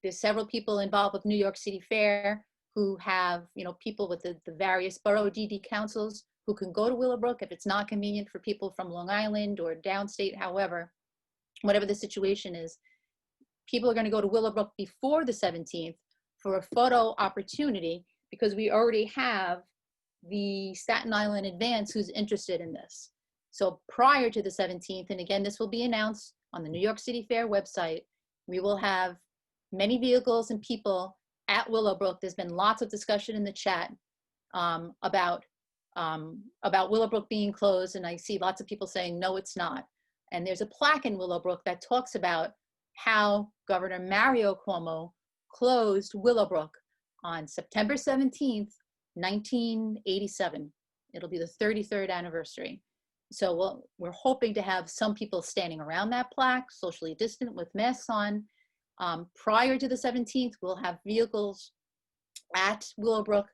There's several people involved with New York City Fair who have, people with the various borough DD councils who can go to Willowbrook if it's not convenient for people from Long Island or downstate, however, whatever the situation is. People are going to go to Willowbrook before the 17th for a photo opportunity because we already have the Staten Island Advance who's interested in this. So prior to the 17th, and again, this will be announced on the New York City Fair website, we will have many vehicles and people at Willowbrook. There's been lots of discussion in the chat about Willowbrook being closed, and I see lots of people saying, no, it's not. And there's a plaque in Willowbrook that talks about how Governor Mario Cuomo closed Willowbrook on September 17th, 1987. It'll be the 33rd anniversary. So we're hoping to have some people standing around that plaque, socially distant with masks on. Prior to the 17th, we'll have vehicles at Willowbrook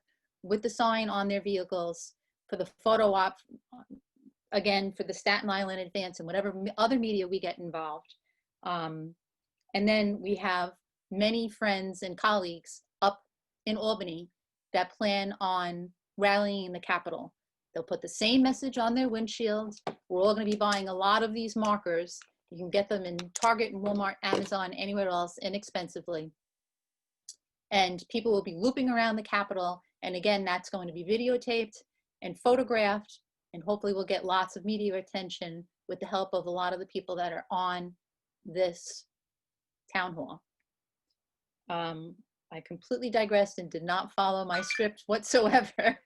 with the sign on their vehicles for the photo op, again, for the Staten Island Advance and whatever other media we get involved. And then we have many friends and colleagues up in Albany that plan on rallying in the Capitol. They'll put the same message on their windshields. We're all going to be buying a lot of these markers. You can get them in Target and Walmart, Amazon, anywhere else inexpensively. And people will be looping around the Capitol. And again, that's going to be videotaped and photographed. And hopefully we'll get lots of media attention with the help of a lot of the people that are on this town hall. I completely digressed and did not follow my script whatsoever.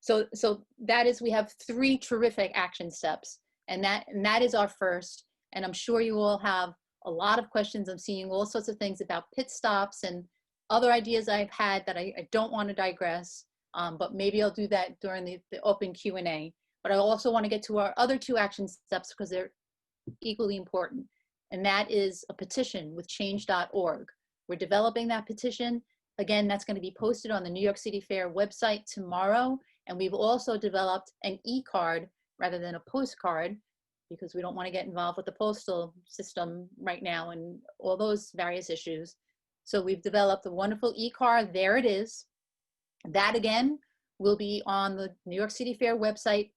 So that is, we have 3 terrific action steps, and that is our first. And I'm sure you all have a lot of questions. I'm seeing all sorts of things about pit stops and other ideas I've had that I don't want to digress, but maybe I'll do that during the open Q&A. But I also want to get to our other 2 action steps because they're equally important. And that is a petition with change.org. We're developing that petition. Again, that's going to be posted on the New York City Fair website tomorrow. And we've also developed an e-card rather than a postcard, because we don't want to get involved with the postal system right now and all those various issues. So we've developed a wonderful e-card. There it is. That again will be on the New York City Fair website,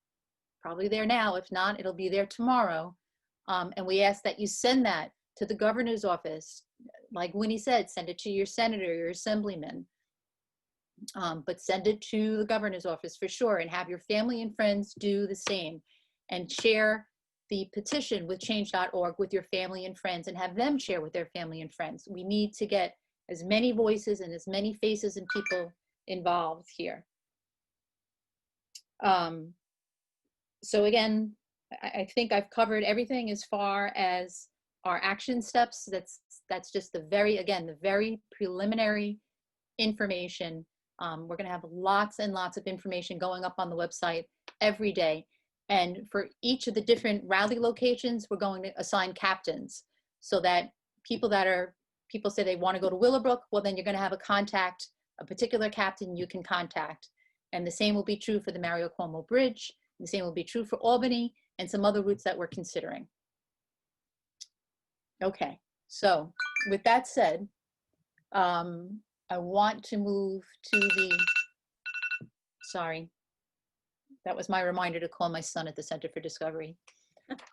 probably there now. If not, it'll be there tomorrow. And we ask that you send that to the governor's office. Like Wini said, send it to your senator, your assemblyman. But send it to the governor's office for sure, and have your family and friends do the same. And share the petition with change.org with your family and friends, and have them share with their family and friends. We need to get as many voices and as many faces and people involved here. So again, I think I've covered everything as far as our action steps. That's just the very preliminary information. We're going to have lots and lots of information going up on the website every day. And for each of the different rally locations, we're going to assign captains, so that people say they want to go to Willowbrook, well, then you're going to have a particular captain you can contact. And the same will be true for the Mario Cuomo Bridge. The same will be true for Albany and some other routes that we're considering. Okay, so with that said, I want to move to the, sorry, that was my reminder to call my son at the Center for Discovery.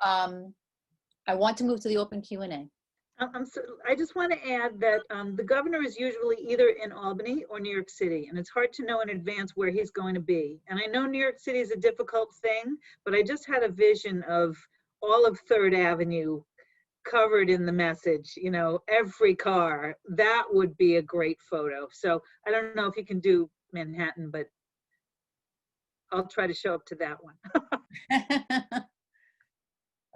I want to move to the open Q&A. I just want to add that the governor is usually either in Albany or New York City, and it's hard to know in advance where he's going to be. And I know New York City is a difficult thing, but I just had a vision of all of 3rd Avenue covered in the message, you know, every car. That would be a great photo. So I don't know if you can do Manhattan, but I'll try to show up to that one.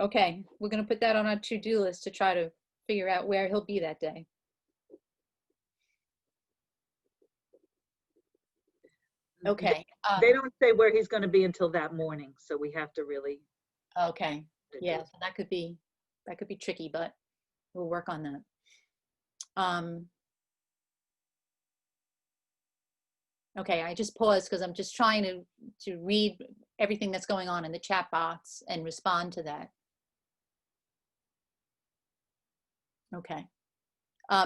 Okay, we're going to put that on our to-do list to try to figure out where he'll be that day. Okay. They don't say where he's going to be until that morning, so we have to really. Okay. Yeah, so that could be tricky, but we'll work on that. Okay, I just paused because I'm just trying to read everything that's going on in the chat box and respond to that. Okay.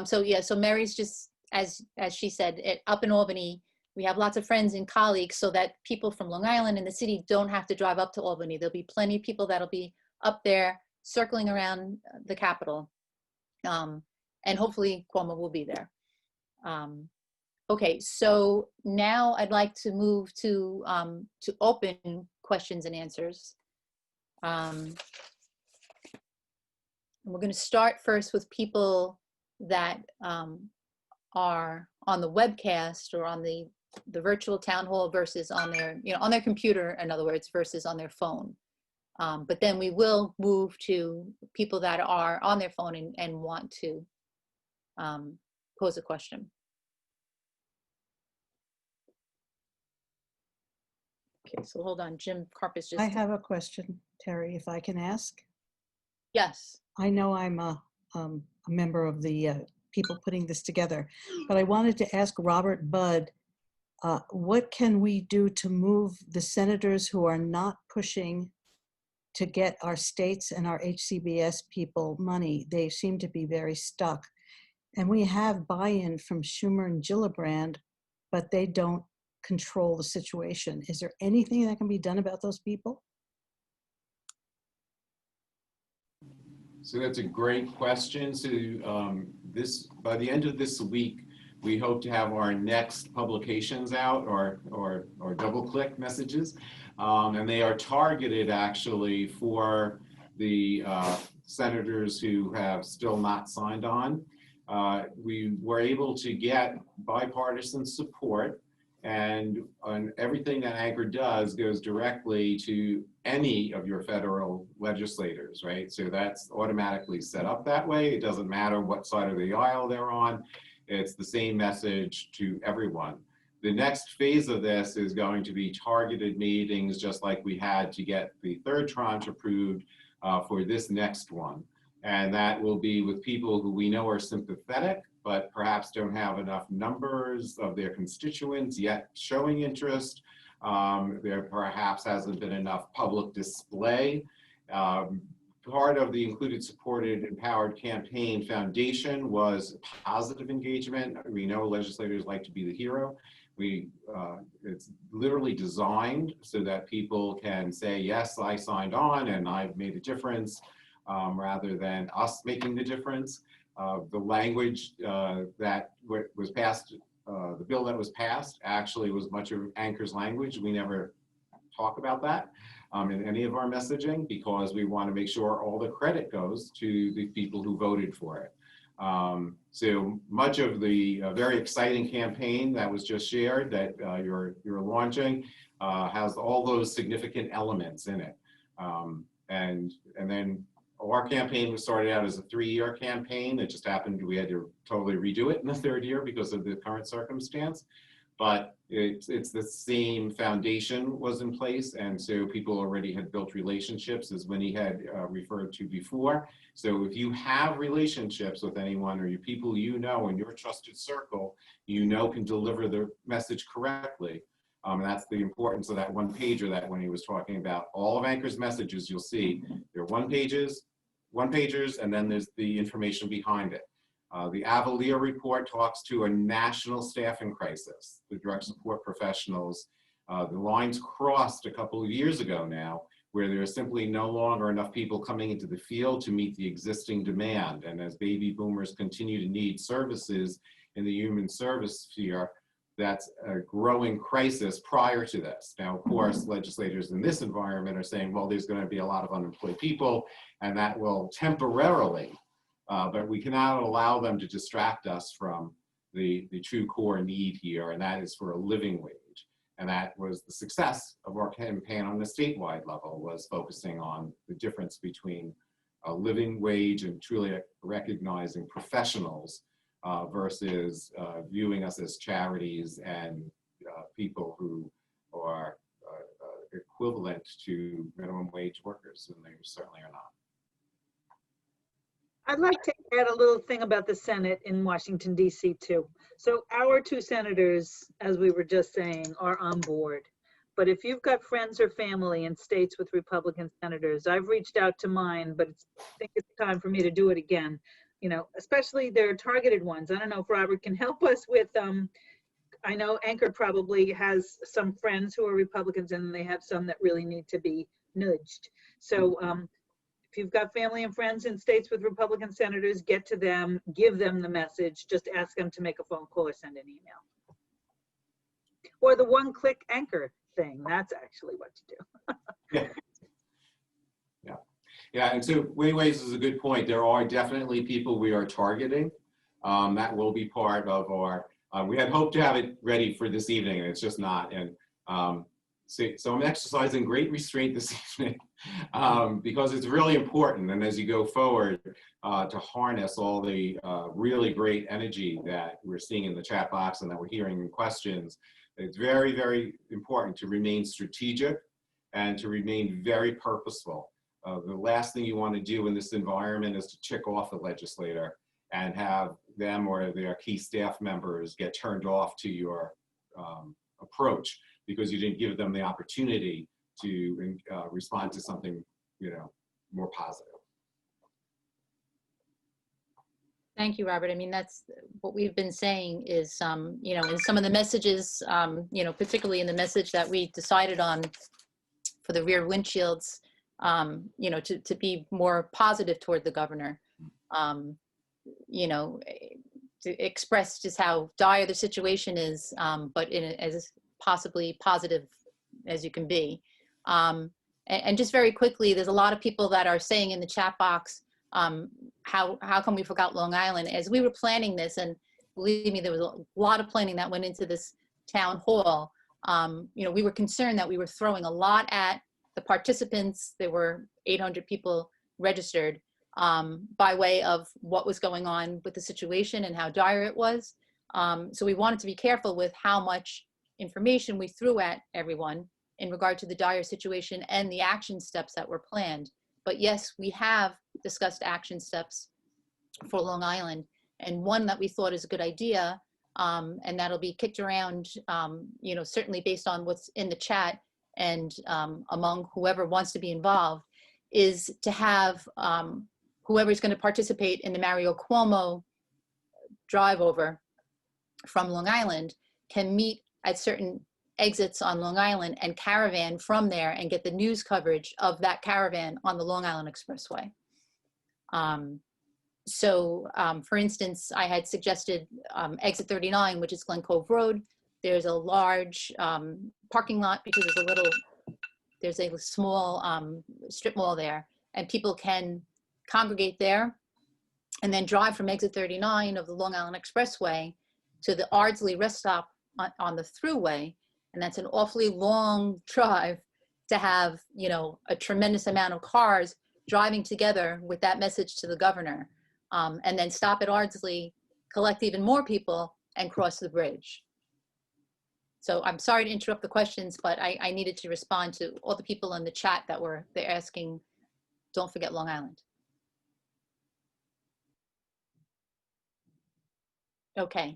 So yeah, so Mary's just, as she said, up in Albany, we have lots of friends and colleagues, so that people from Long Island and the city don't have to drive up to Albany. There'll be plenty of people that'll be up there circling around the Capitol. And hopefully Cuomo will be there. Okay, so now I'd like to move to open questions and answers. And we're going to start first with people that are on the webcast or on the virtual town hall versus on their, on their computer, in other words, versus on their phone. But then we will move to people that are on their phone and want to pose a question. Okay, so hold on, Jim Carpus just. I have a question, Terry, if I can ask. Yes. I know I'm a member of the people putting this together, but I wanted to ask Robert Budd, what can we do to move the senators who are not pushing to get our states and our HCBS people money? They seem to be very stuck. And we have buy-in from Schumer and Gillibrand, but they don't control the situation. Is there anything that can be done about those people? So that's a great question. So by the end of this week, we hope to have our next publications out, or double-click messages. And they are targeted actually for the senators who have still not signed on. We were able to get bipartisan support and everything that Anchor does goes directly to any of your federal legislators, right? So that's automatically set up that way. It doesn't matter what side of the aisle they're on. It's the same message to everyone. The next phase of this is going to be targeted meetings, just like we had to get the third tranche approved for this next one. And that will be with people who we know are sympathetic, but perhaps don't have enough numbers of their constituents yet showing interest. There perhaps hasn't been enough public display. Part of the Included, Supported, Empowered Campaign Foundation was positive engagement. We know legislators like to be the hero. It's literally designed so that people can say, yes, I signed on and I've made a difference, rather than us making the difference. The language that was passed, the bill that was passed actually was much of Anchor's language. We never talk about that in any of our messaging, because we want to make sure all the credit goes to the people who voted for it. So much of the very exciting campaign that was just shared that you're launching has all those significant elements in it. And then our campaign was started out as a 3-year campaign. It just happened we had to totally redo it in the 3rd year because of the current circumstance. But it's the same foundation was in place, and so people already had built relationships, as Wini had referred to before. So if you have relationships with anyone, or you people you know in your trusted circle, you know can deliver the message correctly. And that's the importance of that one pager that Wini was talking about. All of Anchor's messages, you'll see, they're one pagers, and then there's the information behind it. The Avalier report talks to a national staffing crisis, the direct support professionals. The lines crossed a couple of years ago now, where there are simply no longer enough people coming into the field to meet the existing demand. And as baby boomers continue to need services in the human service sphere, that's a growing crisis prior to this. Now, of course, legislators in this environment are saying, well, there's going to be a lot of unemployed people, and that will temporarily, but we cannot allow them to distract us from the true core need here, and that is for a living wage. And that was the success of our campaign on the statewide level, was focusing on the difference between a living wage and truly recognizing professionals versus viewing us as charities and people who are equivalent to minimum wage workers, and they certainly are not. I'd like to add a little thing about the Senate in Washington, D.C. too. So our 2 senators, as we were just saying, are on board. But if you've got friends or family in states with Republican senators, I've reached out to mine, but I think it's time for me to do it again. You know, especially their targeted ones. I don't know if Robert can help us with, I know Anchor probably has some friends who are Republicans, and they have some that really need to be nudged. So if you've got family and friends in states with Republican senators, get to them, give them the message, just ask them to make a phone call or send an email. Or the one-click Anchor thing, that's actually what to do. Yeah, and so Wini raises a good point. There are definitely people we are targeting. That will be part of our, we had hoped to have it ready for this evening, and it's just not. And so I'm exercising great restraint this evening because it's really important. And as you go forward to harness all the really great energy that we're seeing in the chat box and that we're hearing in questions, it's very, very important to remain strategic and to remain very purposeful. The last thing you want to do in this environment is to tick off a legislator and have them or their key staff members get turned off to your approach because you didn't give them the opportunity to respond to something, more positive. Thank you, Robert. I mean, that's what we've been saying is, in some of the messages, particularly in the message that we decided on for the rear windshields, to be more positive toward the governor, to express just how dire the situation is, but as possibly positive as you can be. And just very quickly, there's a lot of people that are saying in the chat box, how come we forgot Long Island? As we were planning this, and believe me, there was a lot of planning that went into this town hall, we were concerned that we were throwing a lot at the participants. There were 800 people registered by way of what was going on with the situation and how dire it was. So we wanted to be careful with how much information we threw at everyone in regard to the dire situation and the action steps that were planned. But yes, we have discussed action steps for Long Island, and one that we thought is a good idea, and that'll be kicked around, certainly based on what's in the chat and among whoever wants to be involved, is to have whoever's going to participate in the Mario Cuomo drive over from Long Island can meet at certain exits on Long Island and caravan from there and get the news coverage of that caravan on the Long Island Expressway. For instance, I had suggested exit 39, which is Glen Cove Road. There's a large parking lot because there's a small strip mall there, and people can congregate there and then drive from exit 39 of the Long Island Expressway to the Ardsley rest stop on the thruway. And that's an awfully long drive to have, a tremendous amount of cars driving together with that message to the governor, and then stop at Ardsley, collect even more people, and cross the bridge. So I'm sorry to interrupt the questions, but I needed to respond to all the people in the chat they're asking, don't forget Long Island. Okay.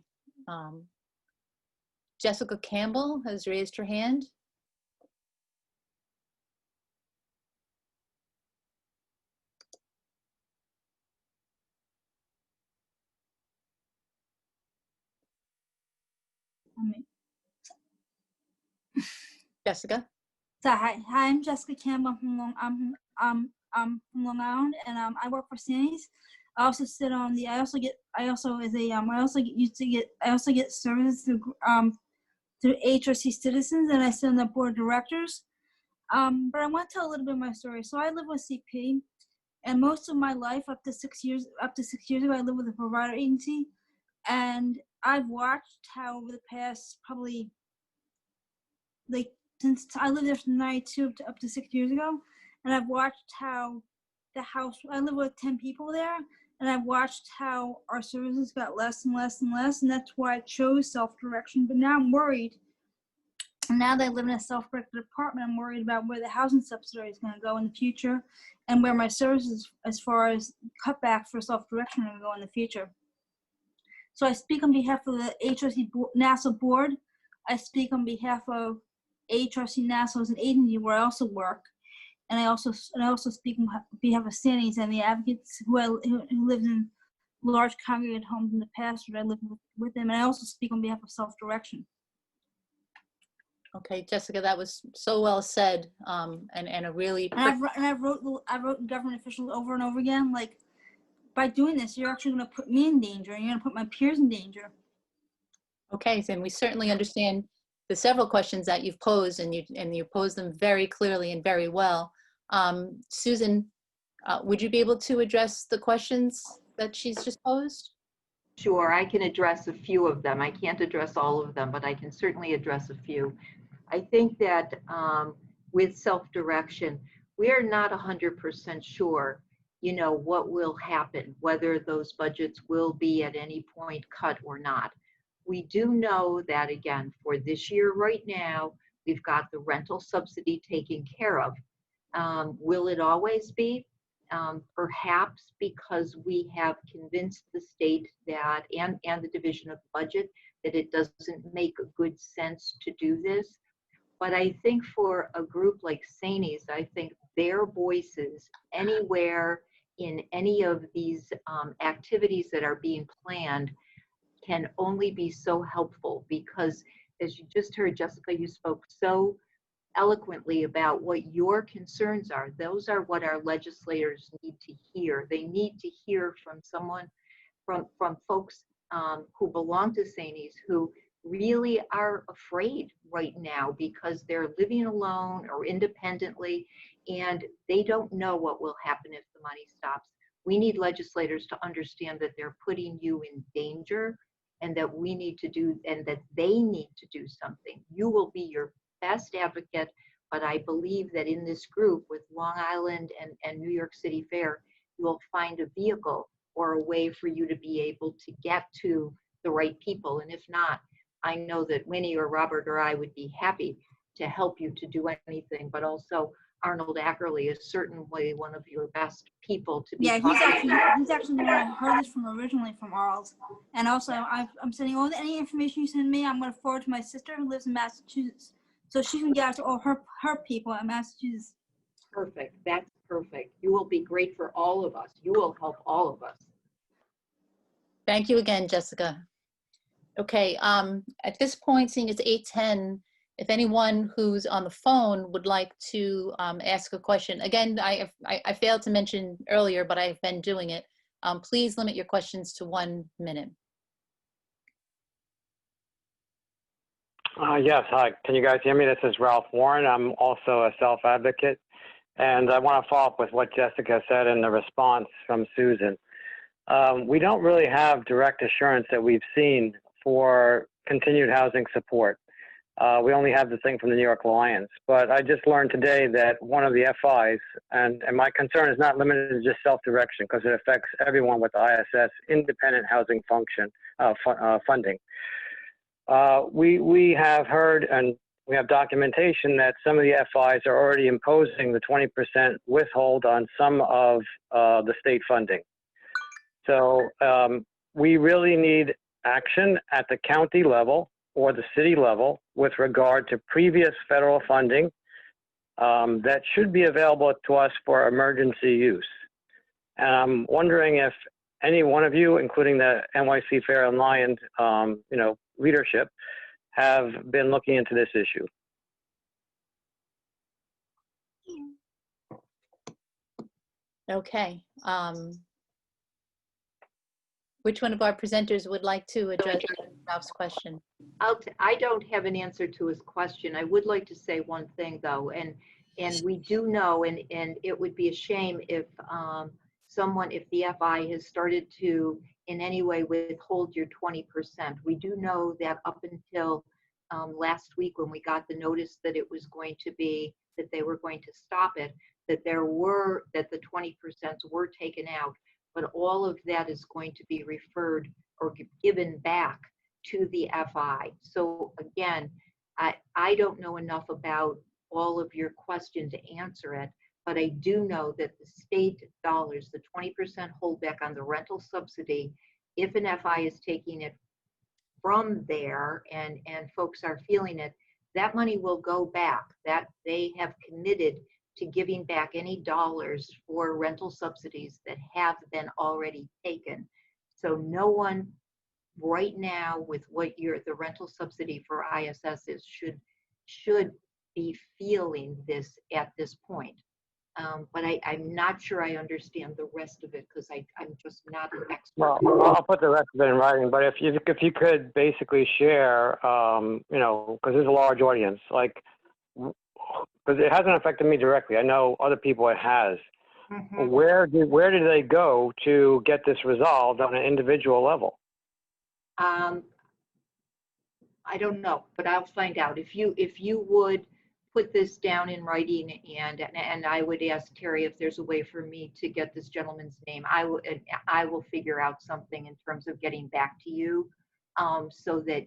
Jessica Campbell has raised her hand. Jessica. So hi, I'm Jessica Campbell. I'm from Long Island, and I work for Sandy's. I also sit on the. I also get services through HRC Citizens, and I sit on the board of directors. But I want to tell a little bit of my story. So I live with CP, and most of my life, up to 6 years ago, I lived with a provider agency, and I've watched how over the past probably since I lived there from 92 up to 6 years ago, and I've watched how the house, I live with 10 people there, and I've watched how our services got less and less and less, and that's why I chose self-direction. But now I'm worried, and now that I live in a self-directed apartment, I'm worried about where the housing subsidy is going to go in the future, and where my services, as far as cutback for self-direction, are going to go in the future. So I speak on behalf of the HRC Nassau board. I speak on behalf of HRC Nassau as an agency where I also work, and I also speak on behalf of Sandy's and the advocates who lived in large congregate homes in the past, where I lived with them, and I also speak on behalf of self-direction. Okay, Jessica, that was so well said, and a really. And I've wrote government officials over and over again, like, by doing this, you're actually going to put me in danger, and you're going to put my peers in danger. Okay, and we certainly understand the several questions that you've posed, and you posed them very clearly and very well. Susan, would you be able to address the questions that she's just posed? Sure, I can address a few of them. I can't address all of them, but I can certainly address a few. I think that with self-direction, we are not 100% sure, what will happen, whether those budgets will be at any point cut or not. We do know that, again, for this year right now, we've got the rental subsidy taken care of. Will it always be? Perhaps because we have convinced the state that, and the Division of Budget, that it doesn't make good sense to do this. But I think for a group like Saney's, I think their voices anywhere in any of these activities that are being planned can only be so helpful, because as you just heard, Jessica, you spoke so eloquently about what your concerns are. Those are what our legislators need to hear. They need to hear from someone, from folks who belong to Saney's, who really are afraid right now because they're living alone or independently, and they don't know what will happen if the money stops. We need legislators to understand that they're putting you in danger, and that we need to do, and that they need to do something. You will be your best advocate, but I believe that in this group with Long Island and New York City Fair, you will find a vehicle or a way for you to be able to get to the right people. And if not, I know that Winnie or Robert or I would be happy to help you to do anything, but also Arnold Ackerley is certainly one of your best people to be Yeah, talking to. he's actually the one I heard this from originally from Arles. And also, I'm sending any information you send me, I'm going to forward to my sister who lives in Massachusetts, so she can get out to all her people in Massachusetts. Perfect. That's perfect. You will be great for all of us. You will help all of us. Thank you again, Jessica. Okay, at this point, seeing it's 8:10, if anyone who's on the phone would like to ask a question, again, I failed to mention earlier, but I've been doing it. Please limit your questions to 1 minute. Yes, hi. Can you guys hear me? This is Ralph Warren. I'm also a self-advocate. And I want to follow up with what Jessica said in the response from Susan. We don't really have direct assurance that we've seen for continued housing support. We only have the thing from the New York LIAND. But I just learned today that one of the FIs, and my concern is not limited to just self-direction because it affects everyone with the ISS independent housing function funding. We have heard and we have documentation that some of the FIs are already imposing the 20% withhold on some of the state funding. So we really need action at the county level or the city level with regard to previous federal funding that should be available to us for emergency use. And I'm wondering if any one of you, including the NYC Fair and LIAND, leadership, have been looking into this issue. Okay. Which one of our presenters would like to address Ralph's question? I don't have an answer to his question. I would like to say one thing though, and we do know, and it would be a shame if if the FI has started to in any way withhold your 20%. We do know that up until last week when we got the notice that it was going to be, that they were going to stop it, that the 20% were taken out, but all of that is going to be referred or given back to the FI. So again, I don't know enough about all of your question to answer it, but I do know that the state dollars, the 20% holdback on the rental subsidy, if an FI is taking it from there and folks are feeling it, that money will go back. That they have committed to giving back any dollars for rental subsidies that have been already taken. So no one right now with what the rental subsidy for ISS is should be feeling this at this point. But I'm not sure I understand the rest of it because I'm just not an expert. Well, I'll put the rest of it in writing, but if you could basically share, because there's a large audience, like, because it hasn't affected me directly. I know other people it has. Mm-hmm. Where do they go to get this resolved on an individual level? I don't know, but I'll find out. If you would put this down in writing, and I would ask Terry if there's a way for me to get this gentleman's name. I will figure out something in terms of getting back to you, so that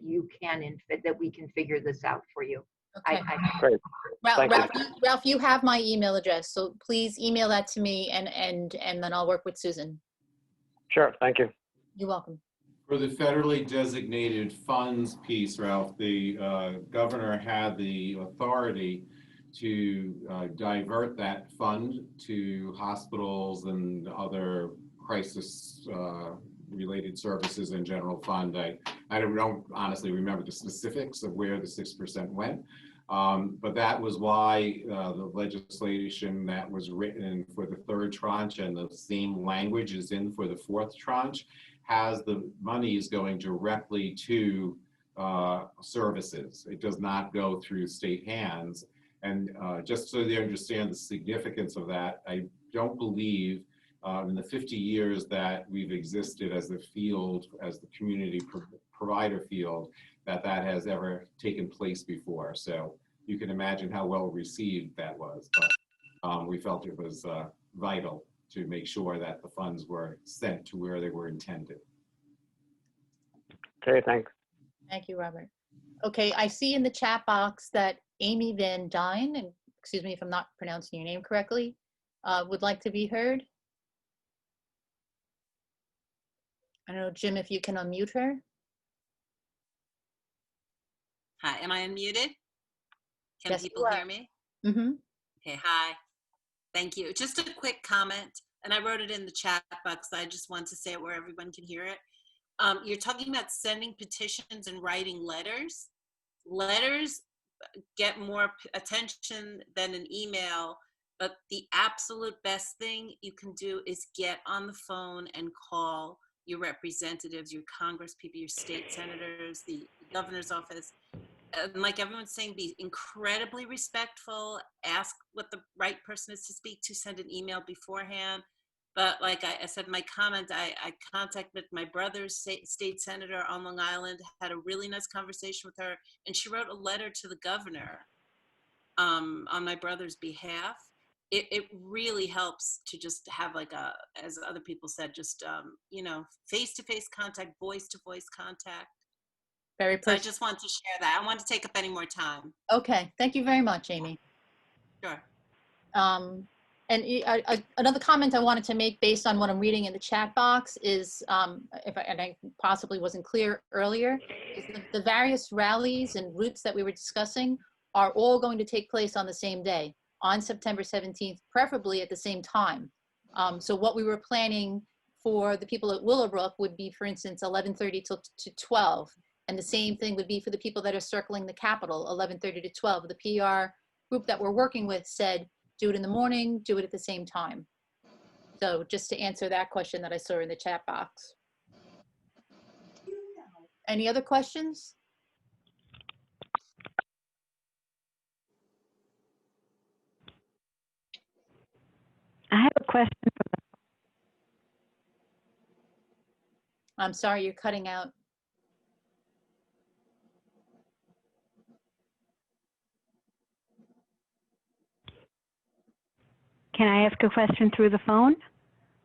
that we can figure this out for you. Okay. Great. Ralph, you have my email address, so please email that to me, and then I'll work with Susan. Sure. Thank you. You're welcome. For the federally designated funds piece, Ralph, the governor had the authority to divert that fund to hospitals and other crisis related services in general fund. I don't honestly remember the specifics of where the 6% went, but that was why the legislation that was written for the third tranche and the same language is in for the fourth tranche has the monies going directly to services. It does not go through state hands. And just so they understand the significance of that, I don't believe in the 50 years that we've existed as the field, as the community provider field, that has ever taken place before. So you can imagine how well received that was. But we felt it was vital to make sure that the funds were sent to where they were intended. Okay, thanks. Thank you, Robert. Okay, I see in the chat box that Amy Van Dyne, and excuse me if I'm not pronouncing your name correctly, would like to be heard. I don't know, Jim, if you can unmute her. Hi, am I unmuted? Can Yes, people you are. hear me? Mm-hmm. Okay, hi. Thank you. Just a quick comment, and I wrote it in the chat box. I just want to say it where everyone can hear it. You're talking about sending petitions and writing letters. Letters get more attention than an email, but the absolute best thing you can do is get on the phone and call your representatives, your Congress people, your state senators, the governor's office. And like everyone's saying, be incredibly respectful, ask what the right person is to speak to, send an email beforehand. But like I said in my comment, I contacted my brother's state senator on Long Island, had a really nice conversation with her, and she wrote a letter to the governor on my brother's behalf. It really helps to just have like a, as other people said, just, you know, face-to-face contact, voice-to-voice contact. Very So I personal. just want to share that. I don't want to take up any more time. Okay, thank you very much, Amy. Sure. Another comment I wanted to make based on what I'm reading in the chat box is, and I possibly wasn't clear earlier, is the various rallies and routes that we were discussing are all going to take place on the same day, on September 17th, preferably at the same time. So what we were planning for the people at Willowbrook would be, for instance, 11:30 to 12. And the same thing would be for the people that are circling the Capitol, 11:30 to 12. The PR group that we're working with said, do it in the morning, do it at the same time. So just to answer that question that I saw in the chat box. Any other questions? I have a question. I'm sorry, you're cutting out. Can I ask a question through the phone?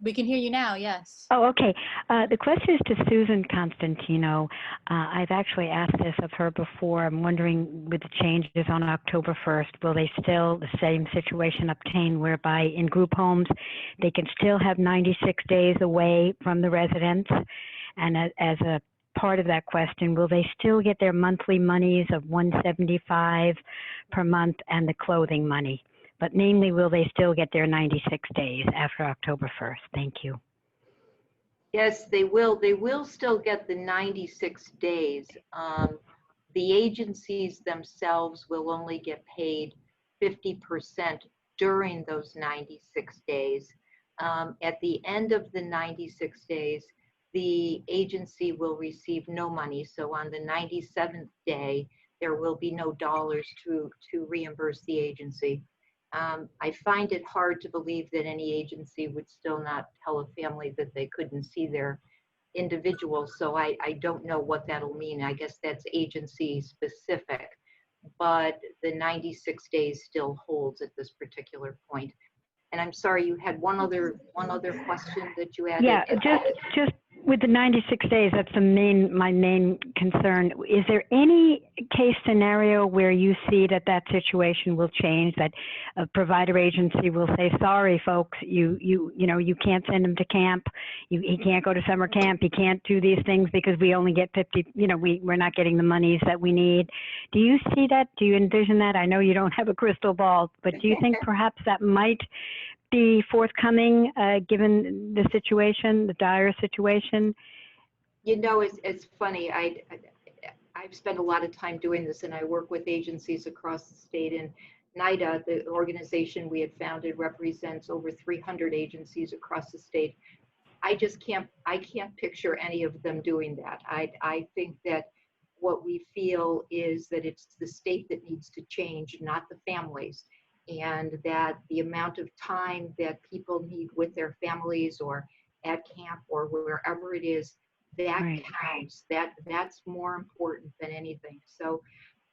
We can hear you now, yes. Oh, okay. The question is to Susan Constantino. I've actually asked this of her before. I'm wondering, with the changes on October 1st, will they still, the same situation obtain whereby in group homes, they can still have 96 days away from the residents? And as a part of that question, will they still get their monthly monies of $175 per month and the clothing money? But namely, will they still get their 96 days after October 1st? Thank you. Yes, they will. They will still get the 96 days. The agencies themselves will only get paid 50% during those 96 days. At the end of the 96 days, the agency will receive no money. So on the 97th day, there will be no dollars to reimburse the agency. I find it hard to believe that any agency would still not tell a family that they couldn't see their individual. So I don't know what that'll mean. I guess that's agency specific, but the 96 days still holds at this particular point. And I'm sorry, you had one other question that you added. Yeah, just with the 96 days, that's my main concern. Is there any case scenario where you see that situation will change, that a provider agency will say, sorry, folks, you can't send him to camp. He can't go to summer camp. He can't do these things because we only get 50, we're not getting the monies that we need. Do you see that? Do you envision that? I know you don't have a crystal ball, but do you think perhaps that might be forthcoming given the situation, the dire situation? It's funny. I've spent a lot of time doing this, and I work with agencies across the state. And NIDA, the organization we had founded, represents over 300 agencies across the state. I can't picture any of them doing that. I think that what we feel is that it's the state that needs to change, not the families. and that the amount of time that people need with their families or at camp or wherever it is, that Right. counts. That's more important than anything. So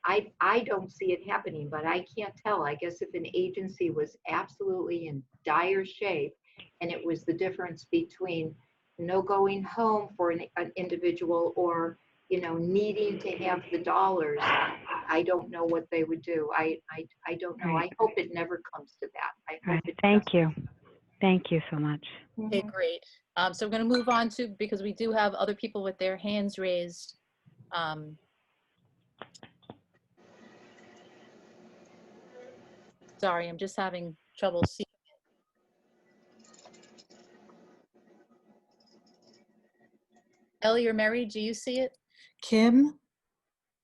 I don't see it happening, but I can't tell. I guess if an agency was absolutely in dire shape and it was the difference between no going home for an individual or, you know, needing to have the dollars, I don't know what they would do. I don't know. Right. I hope it never comes to that. I hope Right. it Thank doesn't. you. Thank you so much. Okay, great. So we're going to move on to, because we do have other people with their hands raised. Sorry, I'm just having trouble seeing. Ellie or Mary, do you see it? Kim,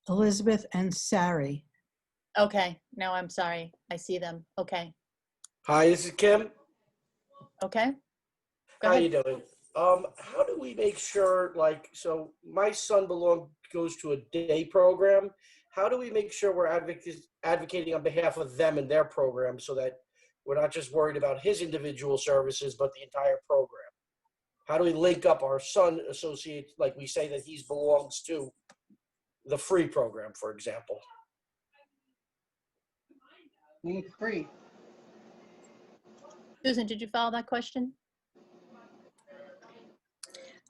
Elizabeth, and Sari. Okay, no, I'm sorry. I see them. Okay, Hi, this is Kim. okay. Go How ahead. you doing? How do we make sure, like, so my son goes to a day program. How do we make sure we're advocating on behalf of them and their program so that we're not just worried about his individual services, but the entire program? How do we link up our son associate, like we say that he belongs to the free program, for example? Free. Susan, did you follow that question?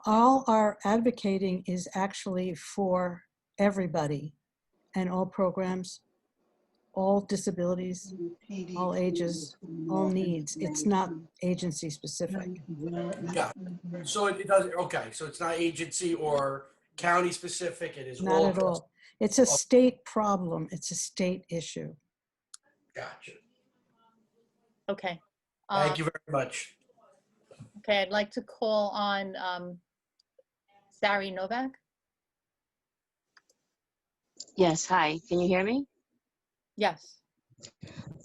All our advocating is actually for everybody and all programs, all disabilities, all ages, all needs. It's not agency specific. Yeah. So it doesn't, okay, so it's not agency or county specific, it is Not all at across. all. It's a state problem. It's a state issue. Gotcha. Okay. Thank you very much. Okay, I'd like to call on Sari Novak. Yes, hi. Can you hear me? Yes.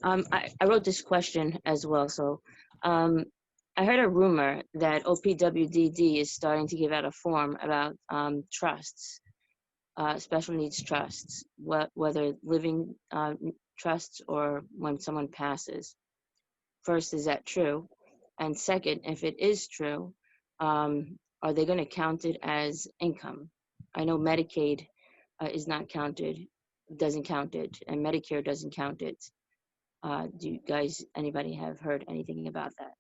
I wrote this question as well. So I heard a rumor that OPWDD is starting to give out a form about trusts, special needs trusts, whether living trusts or when someone passes. First, is that true? And second, if it is true, are they going to count it as income? I know Medicaid is not counted, doesn't count it, and Medicare doesn't count it. Do you guys, anybody have heard anything about that?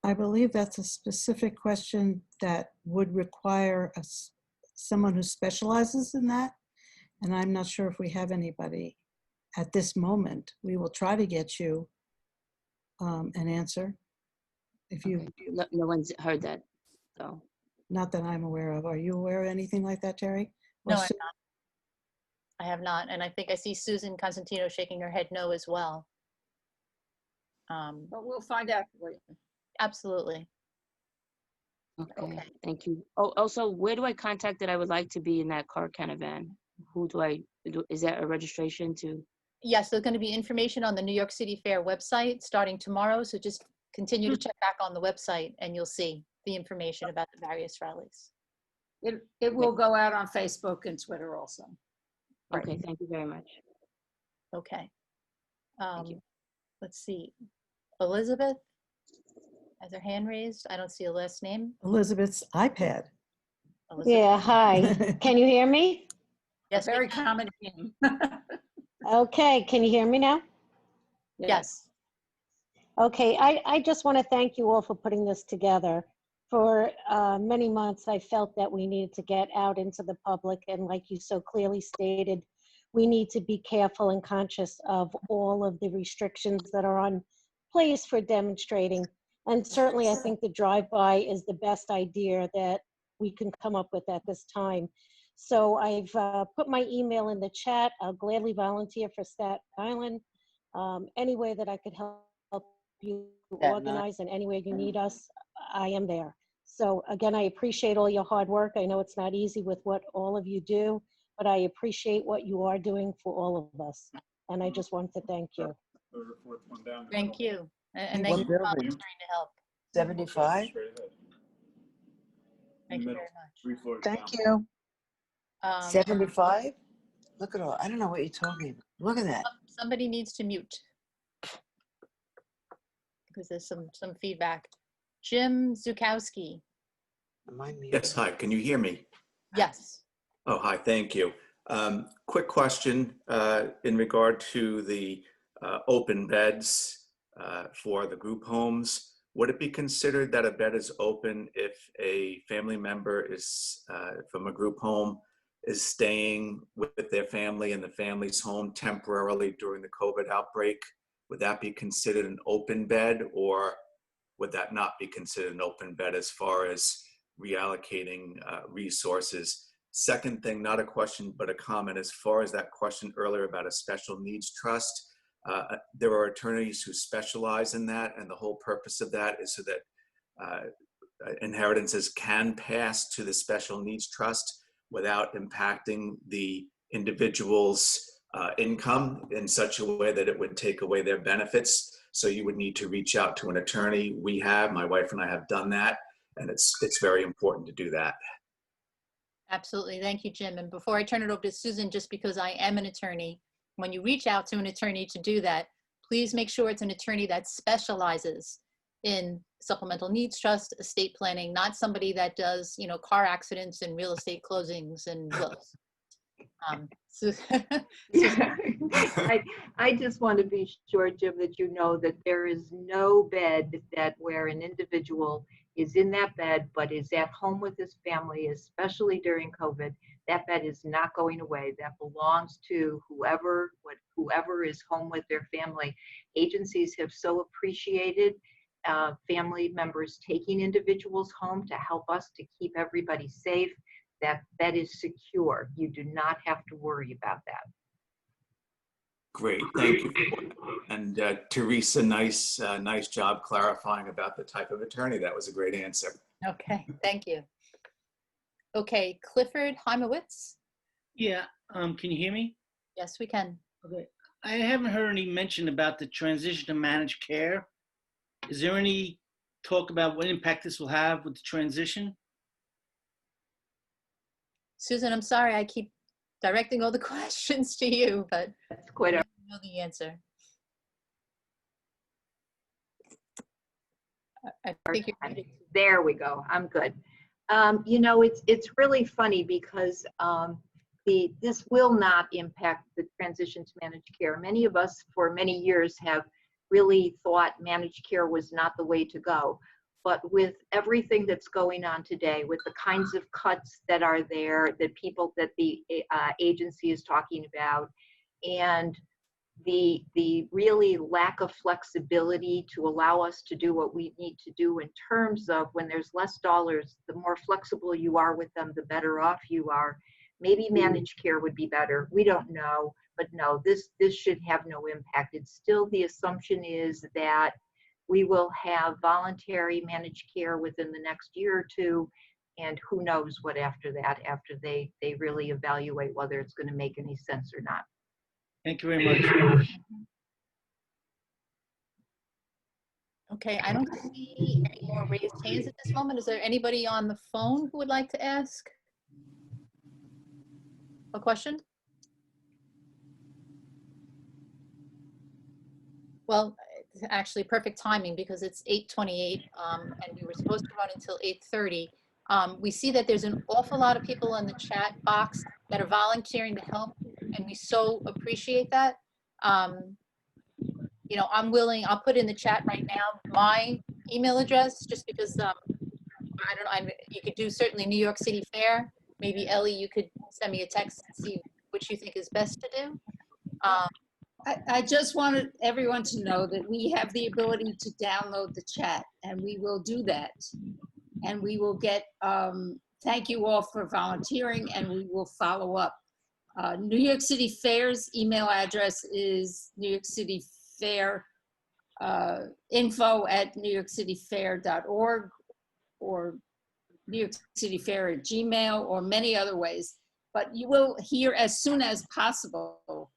I believe that's a specific question that would require someone who specializes in that. And I'm not sure if we have anybody at this moment. We will try to get you an answer. If you, Okay. No one's heard that, so. not that I'm aware of. Are you aware of anything like that, Terry? No, I'm not. I have not. And I think I see Susan Constantino shaking her head no as well. But we'll find out for you. Absolutely. Okay, thank you. Oh, also, where do I contact that I would like to be in that car caravan? Who do I, is that a registration to? Yes, there's going to be information on the New York City Fair website starting tomorrow. So just continue to check back on the website and you'll see the information about the various rallies. It will go out on Facebook and Twitter also. Okay, thank you very much. Okay. Thank you. Let's see. Elizabeth has her hand raised. I don't see a last name. Elizabeth's iPad. Elizabeth. Yeah, hi. Can you hear me? Yes, Very common name. Okay, can you hear me now? Yes. Okay, I just want to thank you all for putting this together. For many months, I felt that we needed to get out into the public, and like you so clearly stated, we need to be careful and conscious of all of the restrictions that are on place for demonstrating. And certainly, I think the drive-by is the best idea that we can come up with at this time. So I've put my email in the chat. I'll gladly volunteer for Staten Island. Any way that I could help you organize and any way you need us, I am there. So again, I appreciate all your hard work. I know it's not easy with what all of you do, but I appreciate what you are doing for all of us. And I just want to thank you. Thank you. And What thank you for building? volunteering to help. 75? Thank you very much. Thank you. 75? Look at all, I don't know what you're talking about. Look at that. Somebody needs to mute. because there's some feedback. Jim Zukowski. Yes, hi, can you hear me? Yes. Oh, hi, thank you. Quick question in regard to the open beds for the group homes. Would it be considered that a bed is open if a family member is from a group home is staying with their family in the family's home temporarily during the COVID outbreak? Would that be considered an open bed, or would that not be considered an open bed as far as reallocating resources? Second thing, not a question, but a comment, as far as that question earlier about a special needs trust, there are attorneys who specialize in that, and the whole purpose of that is so that inheritances can pass to the special needs trust without impacting the individual's income in such a way that it would take away their benefits. So you would need to reach out to an attorney. We have, my wife and I have done that, and it's very important to do that. Absolutely. Thank you, Jim. And before I turn it over to Susan, just because I am an attorney, when you reach out to an attorney to do that, please make sure it's an attorney that specializes in supplemental needs trust, estate planning, not somebody that does, you know, car accidents and real estate closings and wills. I just want to be sure, Jim, that you know that there is no bed that where an individual is in that bed but is at home with his family, especially during COVID. That bed is not going away. That belongs to whoever is home with their family. Agencies have so appreciated family members taking individuals home to help us to keep everybody safe. That is secure. You do not have to worry about that. Great, thank you. And Teresa, nice job clarifying about the type of attorney. That was a great answer. Okay, thank you. Okay, Clifford Heimowitz. Yeah, can you hear me? Yes, we can. Okay. I haven't heard any mention about the transition to managed care. Is there any talk about what impact this will have with the transition? Susan, I'm sorry, I keep directing all the questions to you, but that's quite I don't know the answer. I think you're muted. There we go. I'm good. You know, it's really funny because this will not impact the transition to managed care. Many of us for many years have really thought managed care was not the way to go. But with everything that's going on today, with the kinds of cuts that are there, that the agency is talking about, and the really lack of flexibility to allow us to do what we need to do in terms of when there's less dollars, the more flexible you are with them, the better off you are. Maybe managed care would be better. We don't know, but no, this should have no impact. It's still, the assumption is that we will have voluntary managed care within the next year or two, and who knows what after that, after they really evaluate whether it's going to make any sense or not. Thank you very much. Okay, I don't see any more raised hands at this moment. Is there anybody on the phone who would like to ask a question? Well, it's actually perfect timing because it's 8:28 and we were supposed to run until 8:30. We see that there's an awful lot of people in the chat box that are volunteering to help, and we so appreciate that. You know, I'll put in the chat right now my email address, just because I don't know, you could do certainly New York City Fair. Maybe Ellie, you could send me a text and see which you think is best to do. I just wanted everyone to know that we have the ability to download the chat, and we will do that. And we will get, thank you all for volunteering, and we will follow up. New York City Fair's email address is New York City Fair, info@newyorkcityfair.org, or New York City Fair at Gmail, or many other ways. But you will hear as soon as possible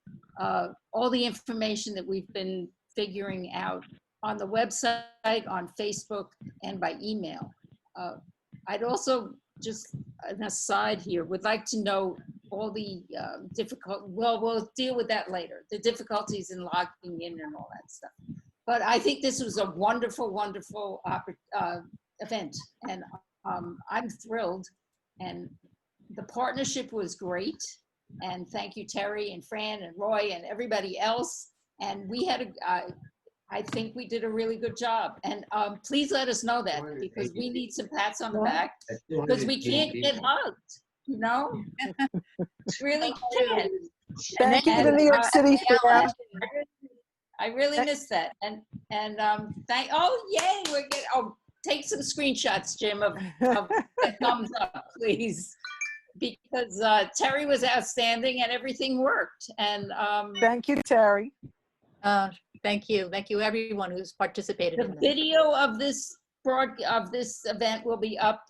all the information that we've been figuring out on the website, on Facebook, and by email. I'd also, just an aside here, would like to know all the we'll deal with that later, the difficulties in logging in and all that stuff. But I think this was a wonderful, wonderful event, and I'm thrilled. And the partnership was great. And thank you, Terry and Fran and Roy and everybody else. And we had I think we did a really good job. And please let us know that, because we need some pats on the back, because we can't get hugged, you know? Really can't. Thank you to the New York City Fair. I really miss that. And oh, yay, we're getting, take some screenshots, Jim, of the thumbs up, please. Because Terry was outstanding and everything worked. And thank you, Terry. Thank you everyone who's participated. The video of this event will be up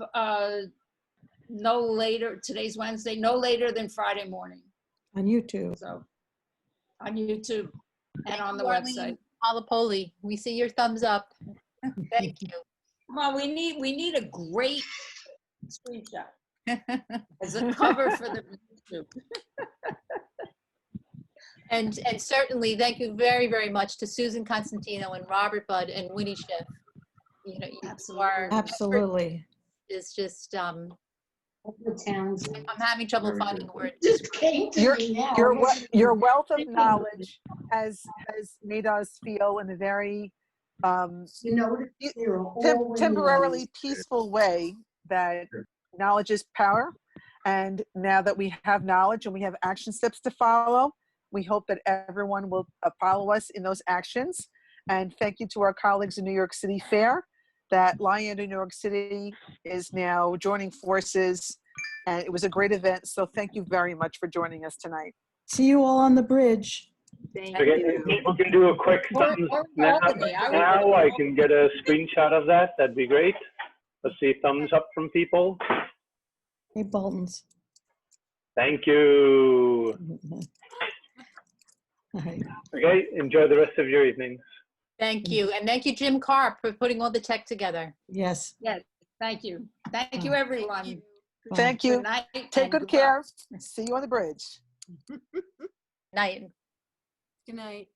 no later. Today's Wednesday, no later than Friday morning. On YouTube. So on YouTube and on the Arlene website. Malapoli, we see your thumbs up. Thank you. Come on, we need a great screenshot as a cover for the YouTube. And certainly thank you very, very much to Susan Constantino and Robert Budd and Wini Schiff. You know, Absolutely. It's just I'm having trouble finding the word. Your wealth of knowledge has made us feel in a very temporarily peaceful way that knowledge is power. And now that we have knowledge and we have action steps to follow, we hope that everyone will follow us in those actions. And thank you to our colleagues in New York City Fair, that LIAND in New York City is now joining forces. And it was a great event. So thank you very much for joining us tonight. See you all on the bridge. Okay, people can do a quick thumbs now. Now I can get a screenshot of that. That'd be great. Let's see thumbs up from people. Hey, Boltons. Thank you. Okay, enjoy the rest of your evening. Thank you. And thank you, Jim Carp, for putting all the tech together. Yes. Yes, thank you. Thank you, everyone. Thank you. Good night Take and good care. See you on the bridge. Night. Good night.